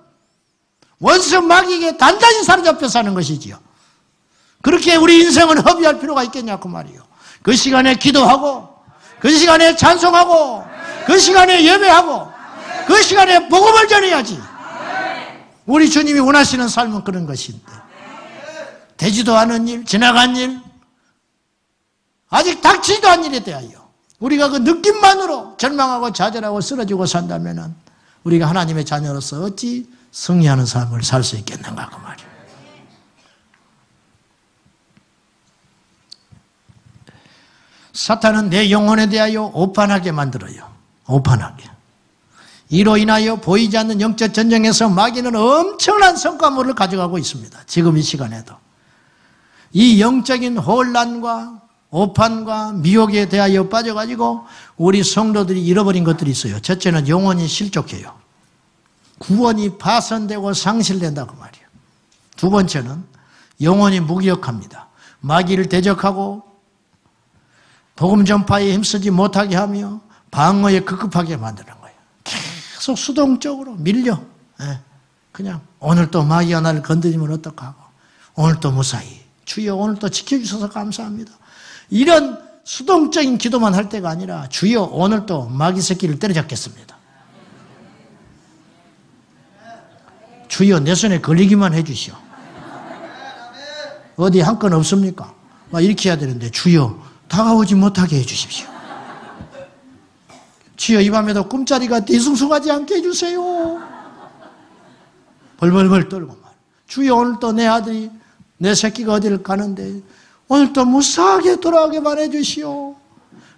원수 마귀에게 단단히 사로잡혀 사는 것이지요. 그렇게 우리 인생은 허비할 필요가 있겠냐고 말이요. 그 시간에 기도하고, 그 시간에 찬송하고, 그 시간에 예배하고, 그 시간에 복음을 전해야지. 우리 주님이 원하시는 삶은 그런 것인데, 되지도 않은 일, 지나간 일, 아직 닥치지도 않은 일에 대하여 우리가 그 느낌만으로 절망하고 좌절하고 쓰러지고 산다면 우리가 하나님의 자녀로서 어찌 승리하는 삶을 살 수 있겠는가 그 말이에요. 사탄은 내 영혼에 대하여 오판하게 만들어요. 오판하게. 이로 인하여 보이지 않는 영적 전쟁에서 마귀는 엄청난 성과물을 가져가고 있습니다. 지금 이 시간에도. 이 영적인 혼란과 오판과 미혹에 대하여 빠져가지고 우리 성도들이 잃어버린 것들이 있어요. 첫째는 영혼이 실족해요. 구원이 파손되고 상실된다고 말이에요. 두 번째는 영혼이 무기력합니다. 마귀를 대적하고 복음 전파에 힘쓰지 못하게 하며 방어에 급급하게 만드는 거예요. 계속 수동적으로 밀려. 그냥 오늘 또 마귀가 나를 건드리면 어떡하고, 오늘 또 무사히 주여 오늘 또 지켜주셔서 감사합니다. 이런 수동적인 기도만 할 때가 아니라 주여 오늘 또 마귀 새끼를 때려잡겠습니다. 주여 내 손에 걸리기만 해주시오. 어디 한 건 없습니까? 막 이렇게 해야 되는데 주여 다가오지 못하게 해주십시오. 주여 이 밤에도 꿈자리가 뒤숭숭하지 않게 해주세요. 벌벌벌 떨고 말. 주여 오늘 또 내 아들이 내 새끼가 어디를 가는데 오늘 또 무사하게 돌아오게만 해주시오.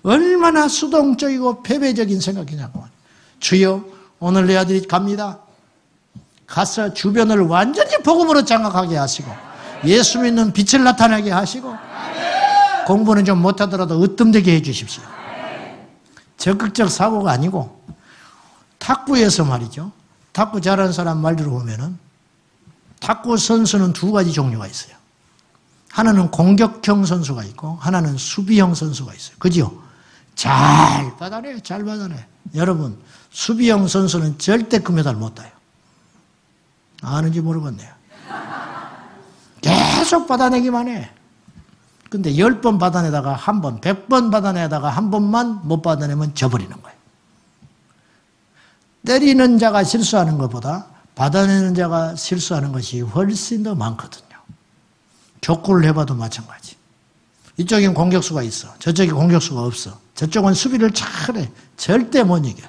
얼마나 수동적이고 패배적인 생각이냐고. 주여 오늘 내 아들이 갑니다. 가서 주변을 완전히 복음으로 장악하게 하시고 예수 믿는 빛을 나타나게 하시고 공부는 좀 못하더라도 으뜸되게 해주십시오. 적극적 사고가 아니고 탁구에서 말이죠. 탁구 잘하는 사람 말 들어보면은 탁구 선수는 두 가지 종류가 있어요. 하나는 공격형 선수가 있고 하나는 수비형 선수가 있어요. 그죠? 잘 받아내요. 잘 받아내요. 여러분 수비형 선수는 절대 금메달 못 따요. 아는지 모르겠네요. 계속 받아내기만 해. 근데 10번 받아내다가 한 번, 100번 받아내다가 한 번만 못 받아내면 져버리는 거예요. 때리는 자가 실수하는 것보다 받아내는 자가 실수하는 것이 훨씬 더 많거든요. 족구를 해봐도 마찬가지. 이쪽엔 공격수가 있어. 저쪽에 공격수가 없어. 저쪽은 수비를 잘해. 절대 못 이겨.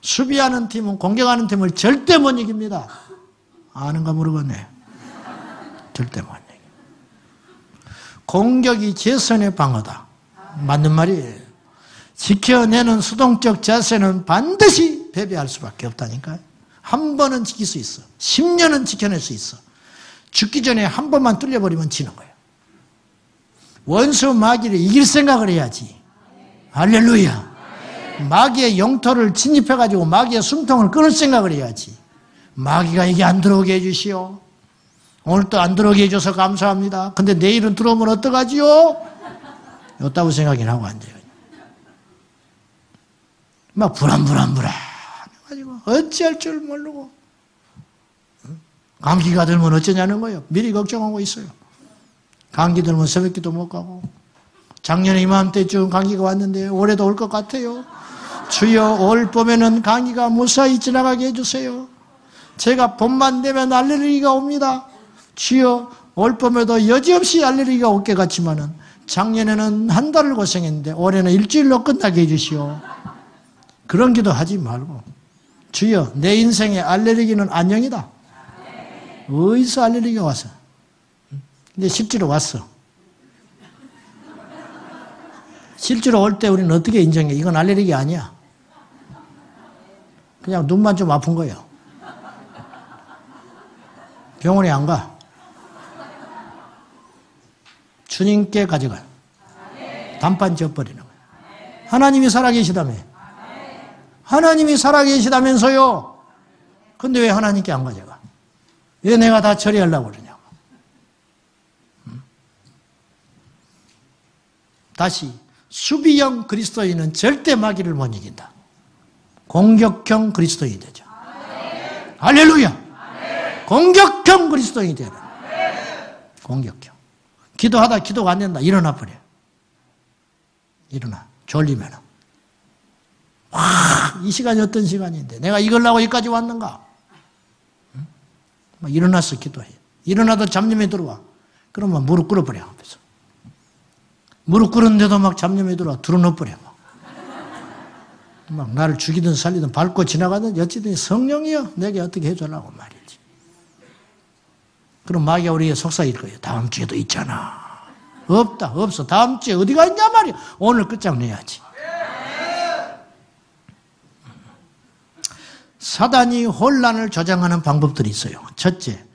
수비하는 팀은 공격하는 팀을 절대 못 이깁니다. 아는가 모르겠네. 절대 못 이겨. 공격이 최선의 방어다. 맞는 말이에요. 지켜내는 수동적 자세는 반드시 패배할 수밖에 없다니까요. 한 번은 지킬 수 있어. 10년은 지켜낼 수 있어. 죽기 전에 한 번만 뚫려버리면 지는 거예요. 원수 마귀를 이길 생각을 해야지. 할렐루야. 마귀의 영토를 침입해가지고 마귀의 숨통을 끊을 생각을 해야지. 마귀가 이게 안 들어오게 해주시오. 오늘 또 안 들어오게 해줘서 감사합니다. 근데 내일은 들어오면 어떡하지요? 없다고 생각이 하고 앉아요. 막 불안해가지고 어찌할 줄 모르고 감기가 들면 어쩌냐는 거예요. 미리 걱정하고 있어요. 감기 들면 새벽기도 못 가고 작년에 이맘때쯤 감기가 왔는데 올해도 올 것 같아요. 주여 올 봄에는 감기가 무사히 지나가게 해주세요. 제가 봄만 되면 알레르기가 옵니다. 주여 올 봄에도 여지없이 알레르기가 올 것 같지만은 작년에는 한 달을 고생했는데 올해는 일주일로 끝나게 해주시오. 그런 기도 하지 말고 주여 내 인생의 알레르기는 안녕이다. 어디서 알레르기가 왔어? 근데 실제로 왔어. 실제로 올 때 우리는 어떻게 인정해? 이건 알레르기 아니야. 그냥 눈만 좀 아픈 거예요. 병원에 안 가. 주님께 가져가요. 단판 지어버리는 거예요. 하나님이 살아계시다며. 하나님이 살아계시다면서요. 근데 왜 하나님께 안 가져가? 왜 내가 다 처리하려고 그러냐고. 다시 수비형 그리스도인은 절대 마귀를 못 이긴다. 공격형 그리스도인이 되죠. 할렐루야. 공격형 그리스도인이 되라. 공격형. 기도하다 기도가 안 된다. 일어나 버려. 일어나. 졸리면. 와, 이 시간이 어떤 시간인데 내가 이걸라고 여기까지 왔는가? 응? 막 일어나서 기도해. 일어나도 잡념이 들어와. 그러면 무릎 꿇어버려. 앞에서. 무릎 꿇었는데도 막 잡념이 들어와. 들어넣어버려. 막 나를 죽이든 살리든 밟고 지나가든 어찌든 성령이여 내게 어떻게 해주려고 말이지. 그럼 마귀가 우리에게 속삭일 거예요. 다음 주에도 있잖아. 없다. 없어. 다음 주에 어디가 있냐 말이야. 오늘 끝장내야지. 사단이 혼란을 조장하는 방법들이 있어요. 첫째,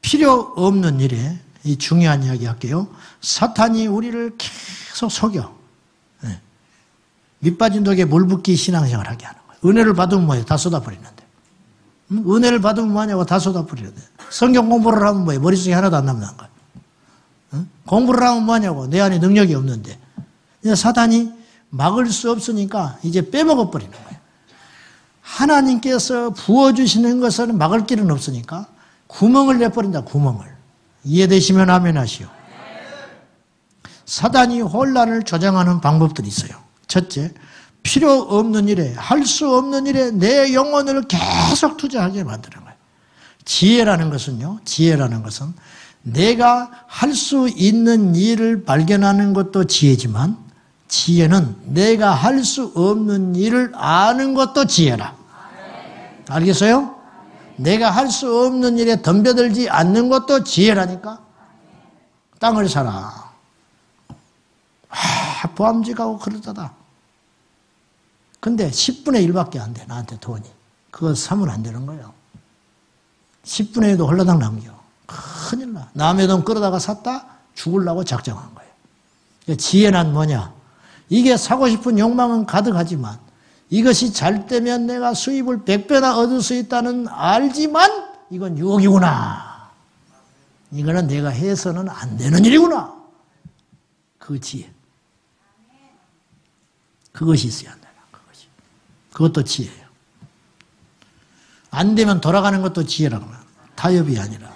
필요 없는 일에 이 중요한 이야기 할게요. 사탄이 우리를 계속 속여. 밑빠진 독에 물 붓기 신앙생활 하게 하는 거예요. 은혜를 받으면 뭐예요? 다 쏟아버리는데. 은혜를 받으면 뭐냐고 다 쏟아버리는데. 성경 공부를 하면 뭐예요? 머릿속에 하나도 안 남는 거예요. 공부를 하면 뭐냐고? 내 안에 능력이 없는데. 사탄이 막을 수 없으니까 이제 빼먹어버리는 거예요. 하나님께서 부어주시는 것은 막을 길은 없으니까 구멍을 내버린다. 구멍을. 이해되시면 아멘 하시오. 사단이 혼란을 조장하는 방법들이 있어요. 첫째, 필요 없는 일에, 할 수 없는 일에 내 영혼을 계속 투자하게 만드는 거예요. 지혜라는 것은요, 지혜라는 것은 내가 할 수 있는 일을 발견하는 것도 지혜지만 지혜는 내가 할 수 없는 일을 아는 것도 지혜라. 알겠어요? 내가 할 수 없는 일에 덤벼들지 않는 것도 지혜라니까. 땅을 사라. 보암지 가고 그러다다. 근데 10분의 1밖에 안 돼. 나한테 돈이. 그거 사면 안 되는 거예요. 10분의 1도 홀라당 남겨. 큰일 나. 남의 돈 끌어다가 샀다? 죽으려고 작정한 거예요. 지혜란 뭐냐? 이게 사고 싶은 욕망은 가득하지만 이것이 잘 되면 내가 수입을 100배나 얻을 수 있다는 알지만 이건 유혹이구나. 이거는 내가 해서는 안 되는 일이구나. 그 지혜. 그것이 있어야 한다. 그것이. 그것도 지혜예요. 안 되면 돌아가는 것도 지혜라고 합니다. 타협이 아니라.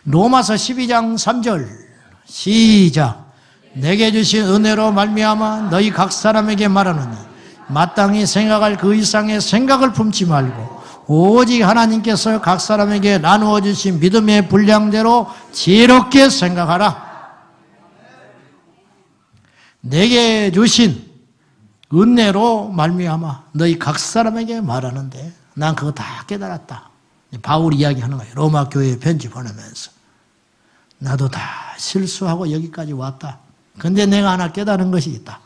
로마서 12장 3절 시작. 내게 주신 은혜로 말미암아 너희 각 사람에게 말하노니 마땅히 생각할 그 이상의 생각을 품지 말고 오직 하나님께서 각 사람에게 나누어 주신 믿음의 분량대로 지혜롭게 생각하라. 내게 주신 은혜로 말미암아 너희 각 사람에게 말하는데 난 그거 다 깨달았다. 바울이 이야기하는 거예요. 로마 교회에 편지 보내면서 나도 다 실수하고 여기까지 왔다. 근데 내가 하나 깨달은 것이 있다.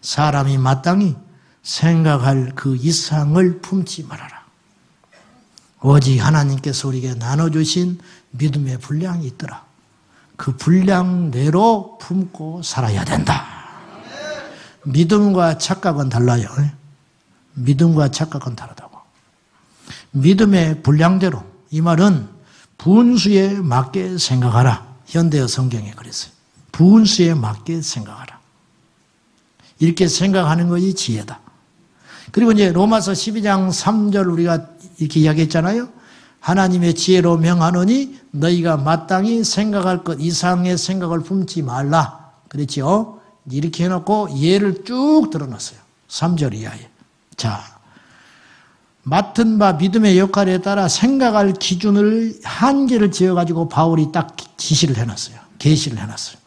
사람이 마땅히 생각할 그 이상을 품지 말아라. 오직 하나님께서 우리에게 나눠주신 믿음의 분량이 있더라. 그 분량대로 품고 살아야 된다. 믿음과 착각은 달라요. 믿음과 착각은 다르다고. 믿음의 분량대로, 이 말은 분수에 맞게 생각하라. 현대어 성경에 그랬어요. 분수에 맞게 생각하라. 이렇게 생각하는 것이 지혜다. 그리고 이제 로마서 12장 3절 우리가 이렇게 이야기했잖아요. 하나님의 지혜로 명하노니 너희가 마땅히 생각할 것 이상의 생각을 품지 말라. 그렇죠? 이렇게 해놓고 예를 쭉 들어놨어요. 3절 이하에. 자, 맡은 바 믿음의 역할에 따라 생각할 기준을 한계를 지어가지고 바울이 딱 지시를 해놨어요. 계시를 해놨어요.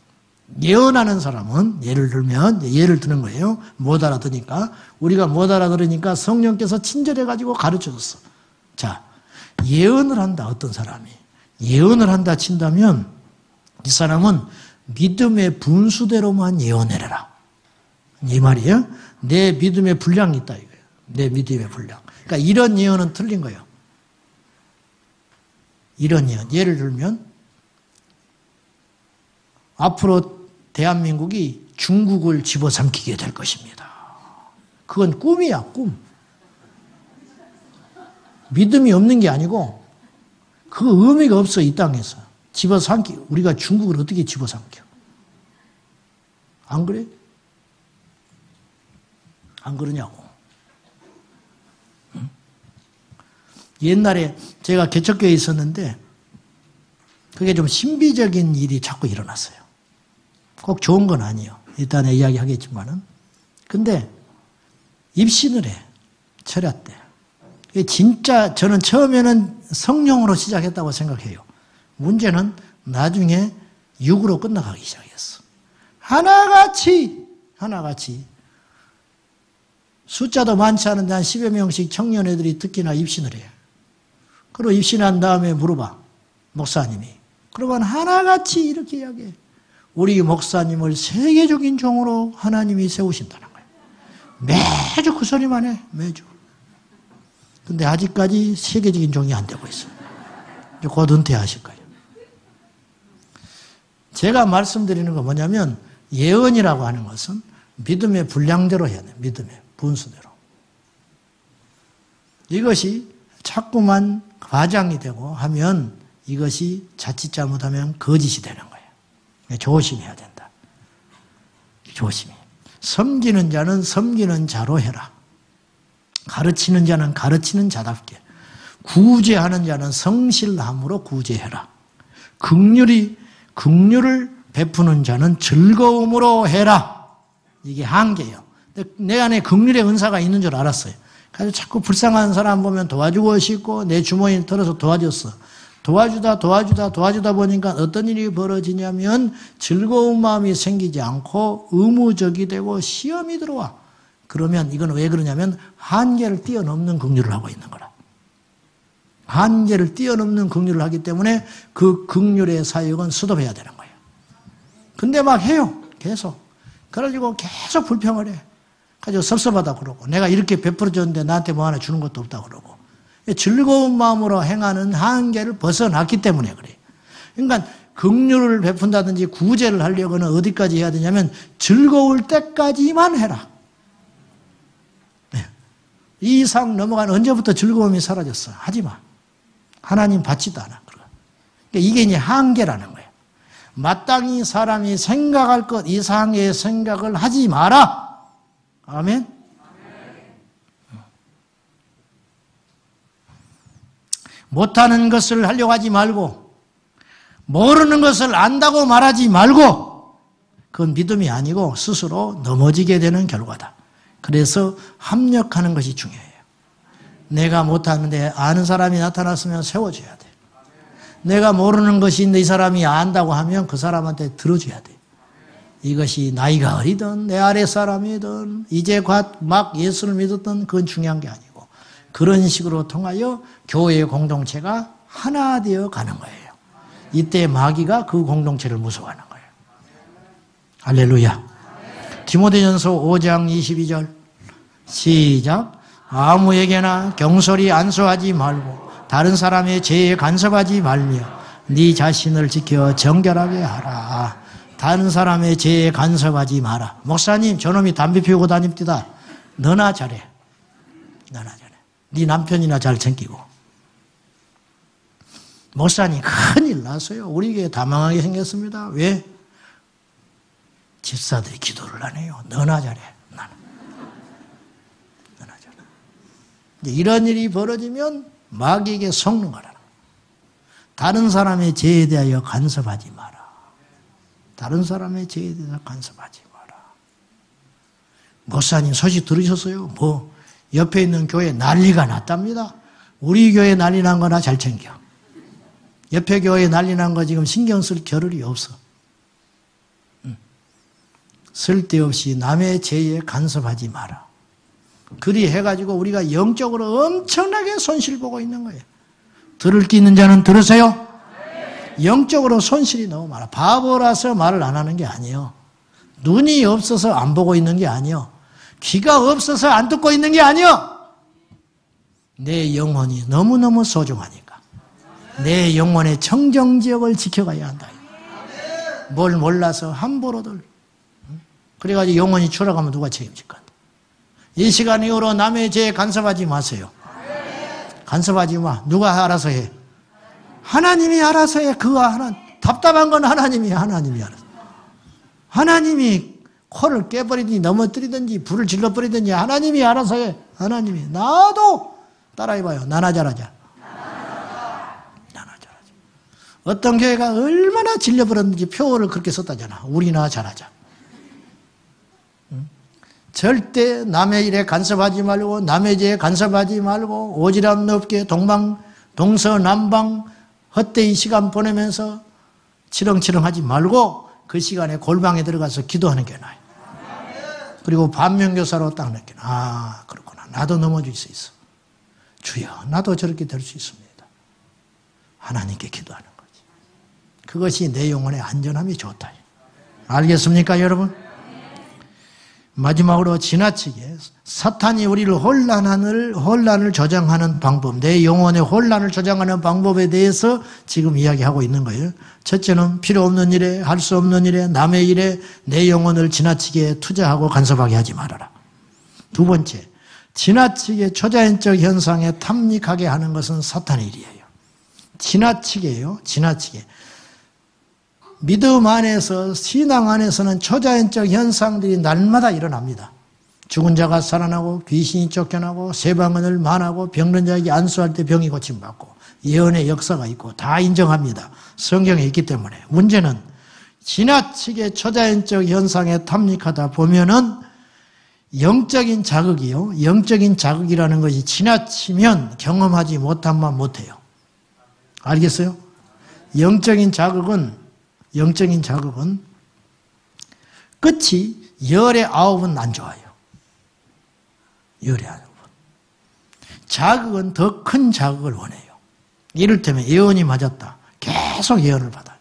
예언하는 사람은 예를 들면 예를 드는 거예요. 못 알아듣으니까 우리가 못 알아들으니까 성령께서 친절해가지고 가르쳐줬어. 자, 예언을 한다. 어떤 사람이 예언을 한다 친다면 이 사람은 믿음의 분수대로만 예언해라. 이 말이에요. 내 믿음의 분량이 있다 이거예요. 내 믿음의 분량. 그러니까 이런 예언은 틀린 거예요. 이런 예언. 예를 들면 앞으로 대한민국이 중국을 집어삼키게 될 것입니다. 그건 꿈이야, 꿈. 믿음이 없는 게 아니고 그 의미가 없어, 이 땅에서. 우리가 중국을 어떻게 집어삼켜? 안 그래? 안 그러냐고. 응? 옛날에 제가 개척교회에 있었는데 그게 좀 신비적인 일이 자꾸 일어났어요. 꼭 좋은 건 아니에요. 일단은 이야기하겠지만은. 근데 입신을 해. 철야 때. 진짜 저는 처음에는 성령으로 시작했다고 생각해요. 문제는 나중에 육으로 끝나가기 시작했어. 하나같이 숫자도 많지 않은데 한 10여 명씩 청년 애들이 특히나 입신을 해요. 그리고 입신한 다음에 물어봐. 목사님이. 그러면 하나같이 이렇게 이야기해. 우리 목사님을 세계적인 종으로 하나님이 세우신다는 거예요. 매주 그 소리만 해. 매주. 근데 아직까지 세계적인 종이 안 되고 있어요. 곧 은퇴하실 거예요. 제가 말씀드리는 건 뭐냐면 예언이라고 하는 것은 믿음의 분량대로 해야 돼요. 믿음의 분수대로. 이것이 자꾸만 과장이 되고 하면 이것이 자칫 잘못하면 거짓이 되는 거예요. 조심해야 된다. 조심해. 섬기는 자는 섬기는 자로 해라. 가르치는 자는 가르치는 자답게. 구제하는 자는 성실함으로 구제해라. 긍휼을 베푸는 자는 즐거움으로 해라. 이게 한계예요. 내 안에 긍휼의 은사가 있는 줄 알았어요. 그래서 자꾸 불쌍한 사람 보면 도와주고 싶고 내 주머니를 털어서 도와줬어. 도와주다 보니까 어떤 일이 벌어지냐면 즐거운 마음이 생기지 않고 의무적이 되고 시험이 들어와. 그러면 이건 왜 그러냐면 한계를 뛰어넘는 긍휼을 하고 있는 거라. 한계를 뛰어넘는 긍휼을 하기 때문에 그 긍휼의 사역은 수도해야 되는 거예요. 근데 막 해요. 계속. 그래가지고 계속 불평을 해. 가지고 섭섭하다 그러고 내가 이렇게 베풀어줬는데 나한테 뭐 하나 주는 것도 없다 그러고 즐거운 마음으로 행하는 한계를 벗어났기 때문에 그래요. 그러니까 긍휼을 베푼다든지 구제를 하려고는 어디까지 해야 되냐면 즐거울 때까지만 해라. 네. 이 이상 넘어간 언제부터 즐거움이 사라졌어. 하지 마. 하나님 받지도 않아. 그러니까 이게 이제 한계라는 거예요. 마땅히 사람이 생각할 것 이상의 생각을 하지 마라. 아멘. 못하는 것을 하려고 하지 말고 모르는 것을 안다고 말하지 말고 그건 믿음이 아니고 스스로 넘어지게 되는 결과다. 그래서 합력하는 것이 중요해요. 내가 못하는데 아는 사람이 나타났으면 세워줘야 돼. 내가 모르는 것이 있는데 이 사람이 안다고 하면 그 사람한테 들어줘야 돼. 이것이 나이가 어리든 내 아래 사람이든 이제 막 예수를 믿었던 그건 중요한 게 아니고 그런 식으로 통하여 교회의 공동체가 하나 되어 가는 거예요. 이때 마귀가 그 공동체를 무서워하는 거예요. 할렐루야. 디모데전서 5장 22절 시작. 아무에게나 경솔히 안수하지 말고 다른 사람의 죄에 간섭하지 말며 네 자신을 지켜 정결하게 하라. 다른 사람의 죄에 간섭하지 마라. 목사님 저놈이 담배 피우고 다닙니다. 너나 잘해. 너나 잘해. 네 남편이나 잘 챙기고. 목사님 큰일 났어요. 우리 교회 다 망하게 생겼습니다. 왜? 집사들이 기도를 안 해요. 너나 잘해. 나는. 너나 잘해. 이런 일이 벌어지면 마귀에게 속는 거라는 거예요. 다른 사람의 죄에 대하여 간섭하지 마라. 다른 사람의 죄에 대해서 간섭하지 마라. 목사님 소식 들으셨어요? 뭐 옆에 있는 교회 난리가 났답니다. 우리 교회 난리 난 거나 잘 챙겨. 옆에 교회 난리 난 거 지금 신경 쓸 겨를이 없어. 쓸데없이 남의 죄에 간섭하지 마라. 그리 해가지고 우리가 영적으로 엄청나게 손실 보고 있는 거예요. 들을 게 있는 자는 들으세요. 영적으로 손실이 너무 많아. 바보라서 말을 안 하는 게 아니에요. 눈이 없어서 안 보고 있는 게 아니에요. 귀가 없어서 안 듣고 있는 게 아니에요. 내 영혼이 너무너무 소중하니까. 내 영혼의 청정지역을 지켜가야 한다. 뭘 몰라서 함부로들. 그래가지고 영혼이 추락하면 누가 책임질까? 이 시간 이후로 남의 죄에 간섭하지 마세요. 간섭하지 마. 누가 알아서 해. 하나님이 알아서 해. 그가 답답한 건 하나님이 알아서. 하나님이 코를 깨버리든지 넘어뜨리든지 불을 질러버리든지 하나님이 알아서 해. 하나님이. 나도 따라해봐요. 나나 잘하자. 어떤 교회가 얼마나 질려버렸는지 표를 그렇게 썼다잖아. 우리나 잘하자. 절대 남의 일에 간섭하지 말고 남의 죄에 간섭하지 말고 오지랖 넓게 동서남방 헛되이 시간 보내면서 치렁치렁하지 말고 그 시간에 골방에 들어가서 기도하는 게 나아요. 그리고 반면교사로 딱 느끼는 그렇구나. 나도 넘어질 수 있어. 주여 나도 저렇게 될 수 있습니다. 하나님께 기도하는 거지. 그것이 내 영혼의 안전함이 좋다. 알겠습니까 여러분? 마지막으로 지나치게 사탄이 우리를 혼란을 조장하는 방법, 내 영혼의 혼란을 조장하는 방법에 대해서 지금 이야기하고 있는 거예요. 첫째는 필요 없는 일에, 할 수 없는 일에, 남의 일에 내 영혼을 지나치게 투자하고 간섭하게 하지 말아라. 두 번째, 지나치게 초자연적 현상에 탐닉하게 하는 것은 사탄의 일이에요. 지나치게요. 지나치게. 믿음 안에서 신앙 안에서는 초자연적 현상들이 날마다 일어납니다. 죽은 자가 살아나고 귀신이 쫓겨나고 세방언을 만하고 병든 자에게 안수할 때 병이 고침받고 예언의 역사가 있고 다 인정합니다. 성경에 있기 때문에. 문제는 지나치게 초자연적 현상에 탐닉하다 보면은 영적인 자극이요. 영적인 자극이라는 것이 지나치면 경험하지 못하면 못해요. 알겠어요? 영적인 자극은 끝이 열의 9은 안 좋아요. 열의 9은. 자극은 더 큰 자극을 원해요. 이를테면 예언이 맞았다. 계속 예언을 받아요.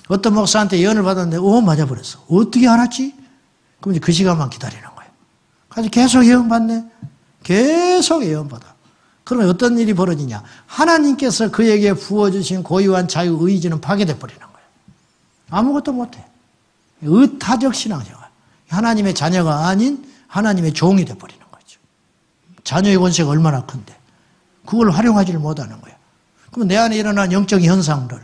어떤 목사한테 예언을 받았는데 맞아버렸어. 어떻게 알았지? 그럼 이제 그 시간만 기다리는 거예요. 그래서 계속 예언 받네. 계속 예언 받아. 그러면 어떤 일이 벌어지냐? 하나님께서 그에게 부어주신 고유한 자유의지는 파괴돼 버리는 거예요. 아무것도 못해. 의타적 신앙생활. 하나님의 자녀가 아닌 하나님의 종이 돼 버리는 거죠. 자녀의 권세가 얼마나 큰데 그걸 활용하지를 못하는 거예요. 그럼 내 안에 일어난 영적인 현상들,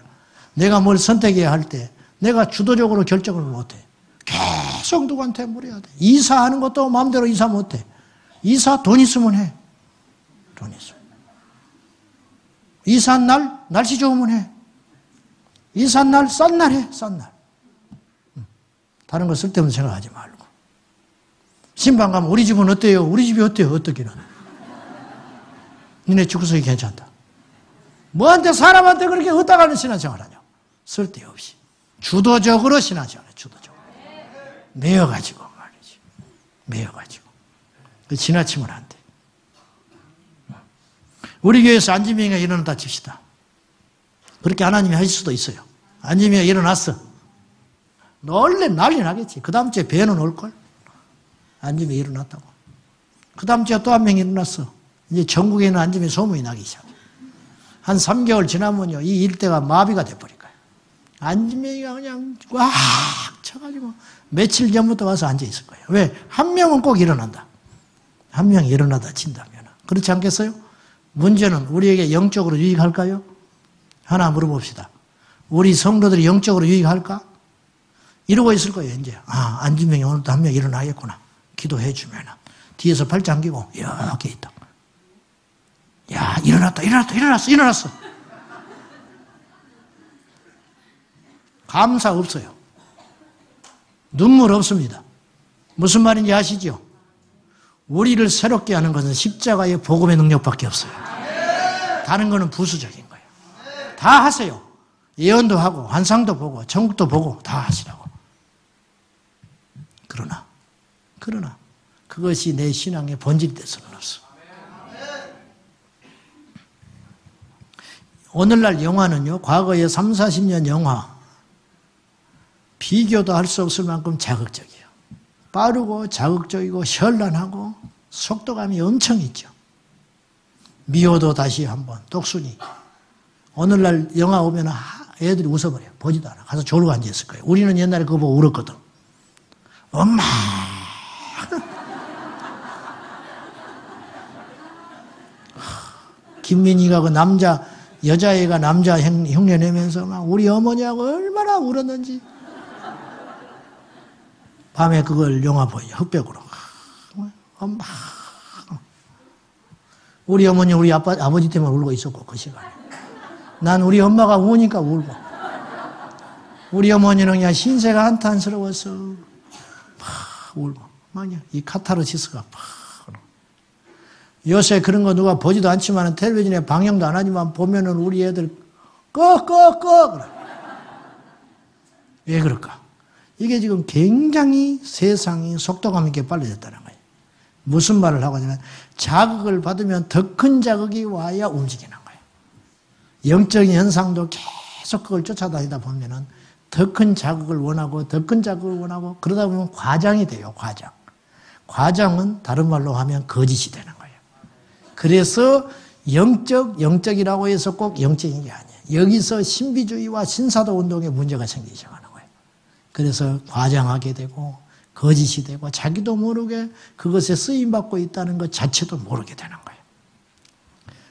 내가 뭘 선택해야 할 때 내가 주도적으로 결정을 못해. 계속 누구한테 물어야 돼. 이사하는 것도 마음대로 이사 못해. 이사 돈 있으면 해. 돈 있으면. 이사한 날 날씨 좋으면 해. 이사한 날 싼 날 해. 싼 날. 다른 거 쓸데없는 생각하지 말고. 신방 가면 우리 집은 어때요? 우리 집이 어때요? 어떻게는. 니네 주구석이 괜찮다. 뭐한테 사람한테 그렇게 얻다가는 신앙생활 하냐? 쓸데없이. 주도적으로 신앙생활 해. 주도적으로. 매여가지고 말이지. 매여가지고. 지나치면 안 돼. 우리 교회에서 안지명이가 일어났다 칩시다. 그렇게 하나님이 하실 수도 있어요. 안지명이가 일어났어. 원래 난리 나겠지. 그 다음 주에 배는 올걸. 안지명이 일어났다고. 그 다음 주에 또 한 명이 일어났어. 이제 전국에는 안지명이 소문이 나기 시작해. 한 3개월 지나면요. 이 일대가 마비가 돼버릴 거예요. 안지명이가 그냥 꽉 쳐가지고 며칠 전부터 와서 앉아있을 거예요. 왜? 한 명은 꼭 일어난다. 한 명이 일어나다 친다면. 그렇지 않겠어요? 문제는 우리에게 영적으로 유익할까요? 하나 물어봅시다. 우리 성도들이 영적으로 유익할까? 이러고 있을 거예요, 이제. 안지명이 오늘도 한 명 일어나겠구나. 기도해 주면 뒤에서 팔 잠기고 이렇게 있다. 야, 일어났어. 감사 없어요. 눈물 없습니다. 무슨 말인지 아시죠? 우리를 새롭게 하는 것은 십자가의 복음의 능력밖에 없어요. 다른 거는 부수적인 거예요. 다 하세요. 예언도 하고 환상도 보고 천국도 보고 다 하시라고. 그러나 그것이 내 신앙의 본질이 돼서는 없어. 오늘날 영화는요, 과거의 3, 40년 영화, 비교도 할 수 없을 만큼 자극적이에요. 빠르고 자극적이고 현란하고 속도감이 엄청 있죠. 미워도 다시 한번, 똑순이. 오늘날 영화 오면 애들이 웃어버려요. 보지도 않아. 가서 졸고 앉아있을 거예요. 우리는 옛날에 그거 보고 울었거든. 엄마! 김민희가 그 여자애가 남자 흉내 내면서 막 우리 어머니하고 얼마나 울었는지. 밤에 그걸 영화 보여. 흑백으로. 엄마. 우리 어머니, 우리 아버지 때문에 울고 있었고, 그 시간에. 난 우리 엄마가 우니까 울고. 우리 어머니는 그냥 신세가 한탄스러워서 막 울고. 막 이 카타르시스가 막. 요새 그런 거 누가 보지도 않지만 텔레비전에 방영도 안 하지만 보면은 우리 애들 꺼. 왜 그럴까? 이게 지금 굉장히 세상이 속도감 있게 빨라졌다는 거예요. 무슨 말을 하고 하냐면 자극을 받으면 더 큰 자극이 와야 움직이는 거예요. 영적인 현상도 계속 그걸 쫓아다니다 보면은 더 큰 자극을 원하고 더 큰 자극을 원하고 그러다 보면 과장이 돼요. 과장은 다른 말로 하면 거짓이 되는 거예요. 그래서 영적이라고 해서 꼭 영적인 게 아니에요. 여기서 신비주의와 신사도 운동에 문제가 생기기 시작하는 거예요. 그래서 과장하게 되고 거짓이 되고 자기도 모르게 그것에 쓰임받고 있다는 것 자체도 모르게 되는 거예요.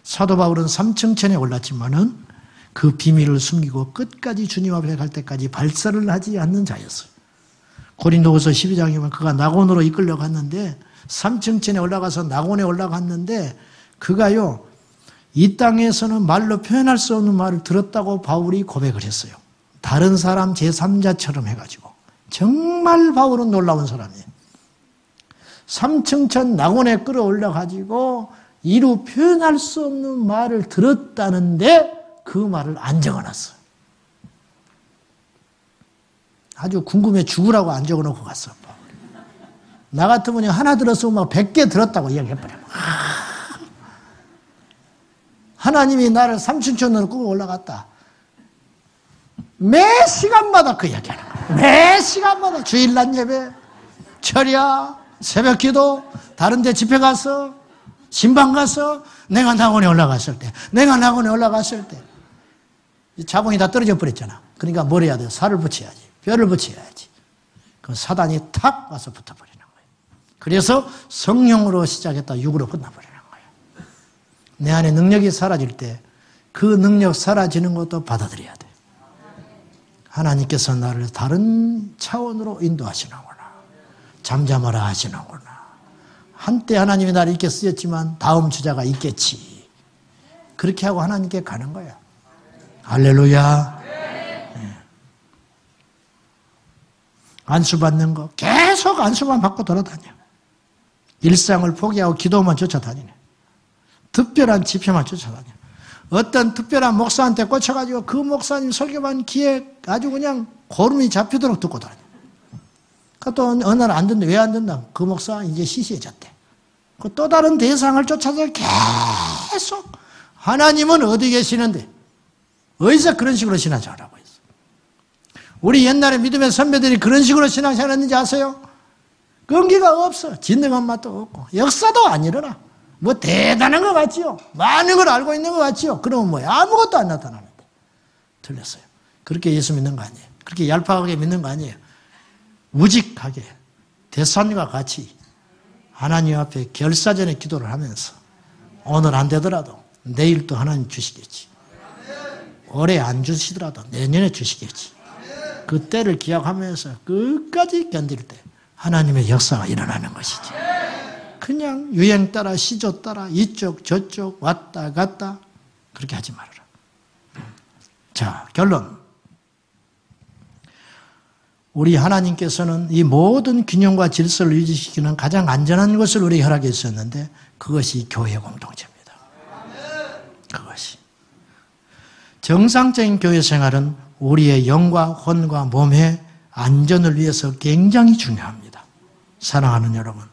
사도 바울은 삼층천에 올랐지만은 그 비밀을 숨기고 끝까지 주님 앞에 갈 때까지 발설을 하지 않는 자였어요. 고린도후서 12장에 보면 그가 낙원으로 이끌려 갔는데 삼층천에 올라가서 낙원에 올라갔는데 그가요 이 땅에서는 말로 표현할 수 없는 말을 들었다고 바울이 고백을 했어요. 다른 사람 제3자처럼 해가지고 정말 바울은 놀라운 사람이에요. 삼층천 낙원에 끌어올려가지고 이루 표현할 수 없는 말을 들었다는데 그 말을 안 적어놨어요. 아주 궁금해 죽으라고 안 적어놓고 갔어. 나 같으면 하나 들었으면 막 100개 들었다고 이야기해버려. 하나님이 나를 삼층천으로 끌고 올라갔다. 매 시간마다 그 이야기하는 거야. 매 시간마다 주일날 예배, 철야, 새벽 기도, 다른 데 집회 가서, 신방 가서, 내가 낙원에 올라갔을 때, 자궁이 다 떨어져 버렸잖아. 그러니까 뭘 해야 돼요? 살을 붙여야지. 뼈를 붙여야지. 그 사단이 탁 와서 붙어버리는 거예요. 그래서 성령으로 시작했다 육으로 끝나버리는 거예요. 내 안에 능력이 사라질 때 그 능력 사라지는 것도 받아들여야 돼. 하나님께서 나를 다른 차원으로 인도하시는구나. 잠잠하라 하시는구나. 한때 하나님이 나를 이렇게 쓰였지만 다음 주자가 있겠지. 그렇게 하고 하나님께 가는 거야. 할렐루야. 네. 안수 받는 거 계속 안수만 받고 돌아다녀. 일상을 포기하고 기도만 쫓아다니네. 특별한 집회만 쫓아다녀. 어떤 특별한 목사한테 꽂혀가지고 그 목사님 설교만 귀에 아주 그냥 고름이 잡히도록 듣고 다녀. 또 어느 날 안 듣는데 왜 안 듣나? 그 목사 이제 시시해졌대. 또 다른 대상을 쫓아서 계속 하나님은 어디 계시는데 어디서 그런 식으로 신앙생활하고 있어? 우리 옛날에 믿음의 선배들이 그런 식으로 신앙생활했는지 아세요? 끈기가 없어. 진정한 맛도 없고 역사도 안 일어나. 뭐 대단한 것 같지요? 많은 걸 알고 있는 것 같지요? 그러면 뭐야? 아무것도 안 나타나는데. 틀렸어요. 그렇게 예수 믿는 거 아니에요. 그렇게 얄팍하게 믿는 거 아니에요. 우직하게 대산과 같이 하나님 앞에 결사전에 기도를 하면서 오늘 안 되더라도 내일 또 하나님 주시겠지. 올해 안 주시더라도 내년에 주시겠지. 그 때를 기약하면서 끝까지 견딜 때 하나님의 역사가 일어나는 것이지. 그냥 유행 따라 시조 따라 이쪽 저쪽 왔다 갔다 그렇게 하지 말아라. 자, 결론. 우리 하나님께서는 이 모든 균형과 질서를 유지시키는 가장 안전한 것을 우리에게 허락해 주셨는데 그것이 교회 공동체입니다. 그것이. 정상적인 교회 생활은 우리의 영과 혼과 몸의 안전을 위해서 굉장히 중요합니다. 사랑하는 여러분,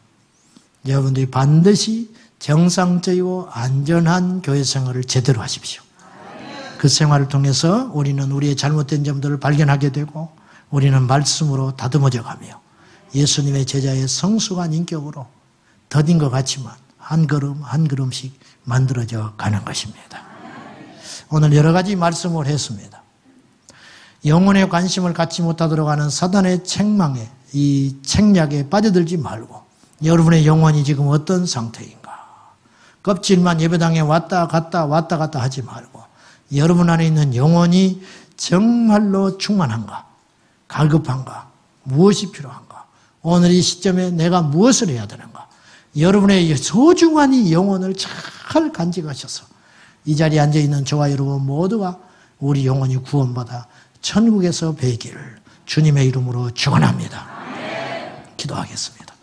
여러분들이 반드시 정상적이고 안전한 교회 생활을 제대로 하십시오. 그 생활을 통해서 우리는 우리의 잘못된 점들을 발견하게 되고 우리는 말씀으로 다듬어져 가며 예수님의 제자의 성숙한 인격으로 더딘 것 같지만 한 걸음 한 걸음씩 만들어져 가는 것입니다. 오늘 여러 가지 말씀을 했습니다. 영혼의 관심을 갖지 못하도록 하는 사단의 책망에, 이 책략에 빠져들지 말고 여러분의 영혼이 지금 어떤 상태인가, 껍질만 예배당에 왔다 갔다 하지 말고 여러분 안에 있는 영혼이 정말로 충만한가, 갈급한가, 무엇이 필요한가, 오늘 이 시점에 내가 무엇을 해야 되는가, 여러분의 소중한 이 영혼을 잘 간직하셔서 이 자리에 앉아있는 저와 여러분 모두가 우리 영혼이 구원받아 천국에서 뵈기를 주님의 이름으로 축원합니다. 기도하겠습니다.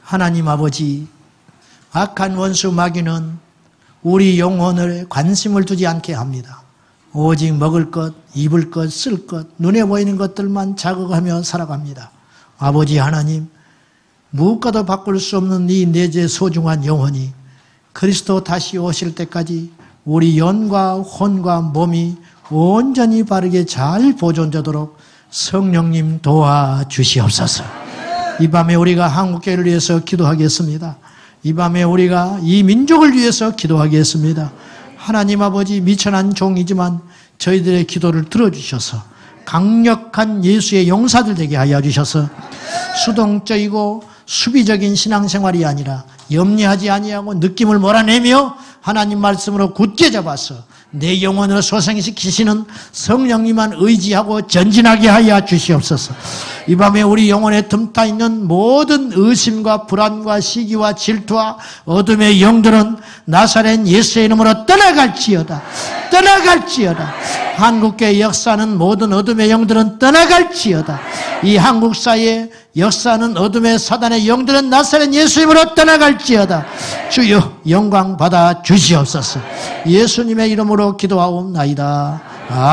하나님 아버지, 악한 원수 마귀는 우리 영혼을 관심을 두지 않게 합니다. 오직 먹을 것, 입을 것, 쓸 것, 눈에 보이는 것들만 자극하며 살아갑니다. 아버지 하나님, 무엇과도 바꿀 수 없는 이 내재 소중한 영혼이 그리스도 다시 오실 때까지 우리 영과 혼과 몸이 온전히 바르게 잘 보존되도록 성령님 도와주시옵소서. 이 밤에 우리가 한국교회를 위해서 기도하겠습니다. 이 밤에 우리가 이 민족을 위해서 기도하겠습니다. 하나님 아버지, 미천한 종이지만 저희들의 기도를 들어주셔서 강력한 예수의 용사들 되게 하여 주셔서 수동적이고 수비적인 신앙생활이 아니라 염려하지 아니하고 느낌을 몰아내며 하나님 말씀으로 굳게 잡아서 내 영혼을 소생시키시는 성령님만 의지하고 전진하게 하여 주시옵소서. 이 밤에 우리 영혼에 틈타 있는 모든 의심과 불안과 시기와 질투와 어둠의 영들은 나사렛 예수의 이름으로 떠나갈지어다. 떠나갈지어다. 한국교회 역사는 모든 어둠의 영들은 떠나갈지어다. 이 한국 사회에 역사하는 어둠의 사단의 영들은 나사렛 예수님으로 떠나갈지어다. 주여 영광 받아 주시옵소서. 예수님의 이름으로 기도하옵나이다. 아멘.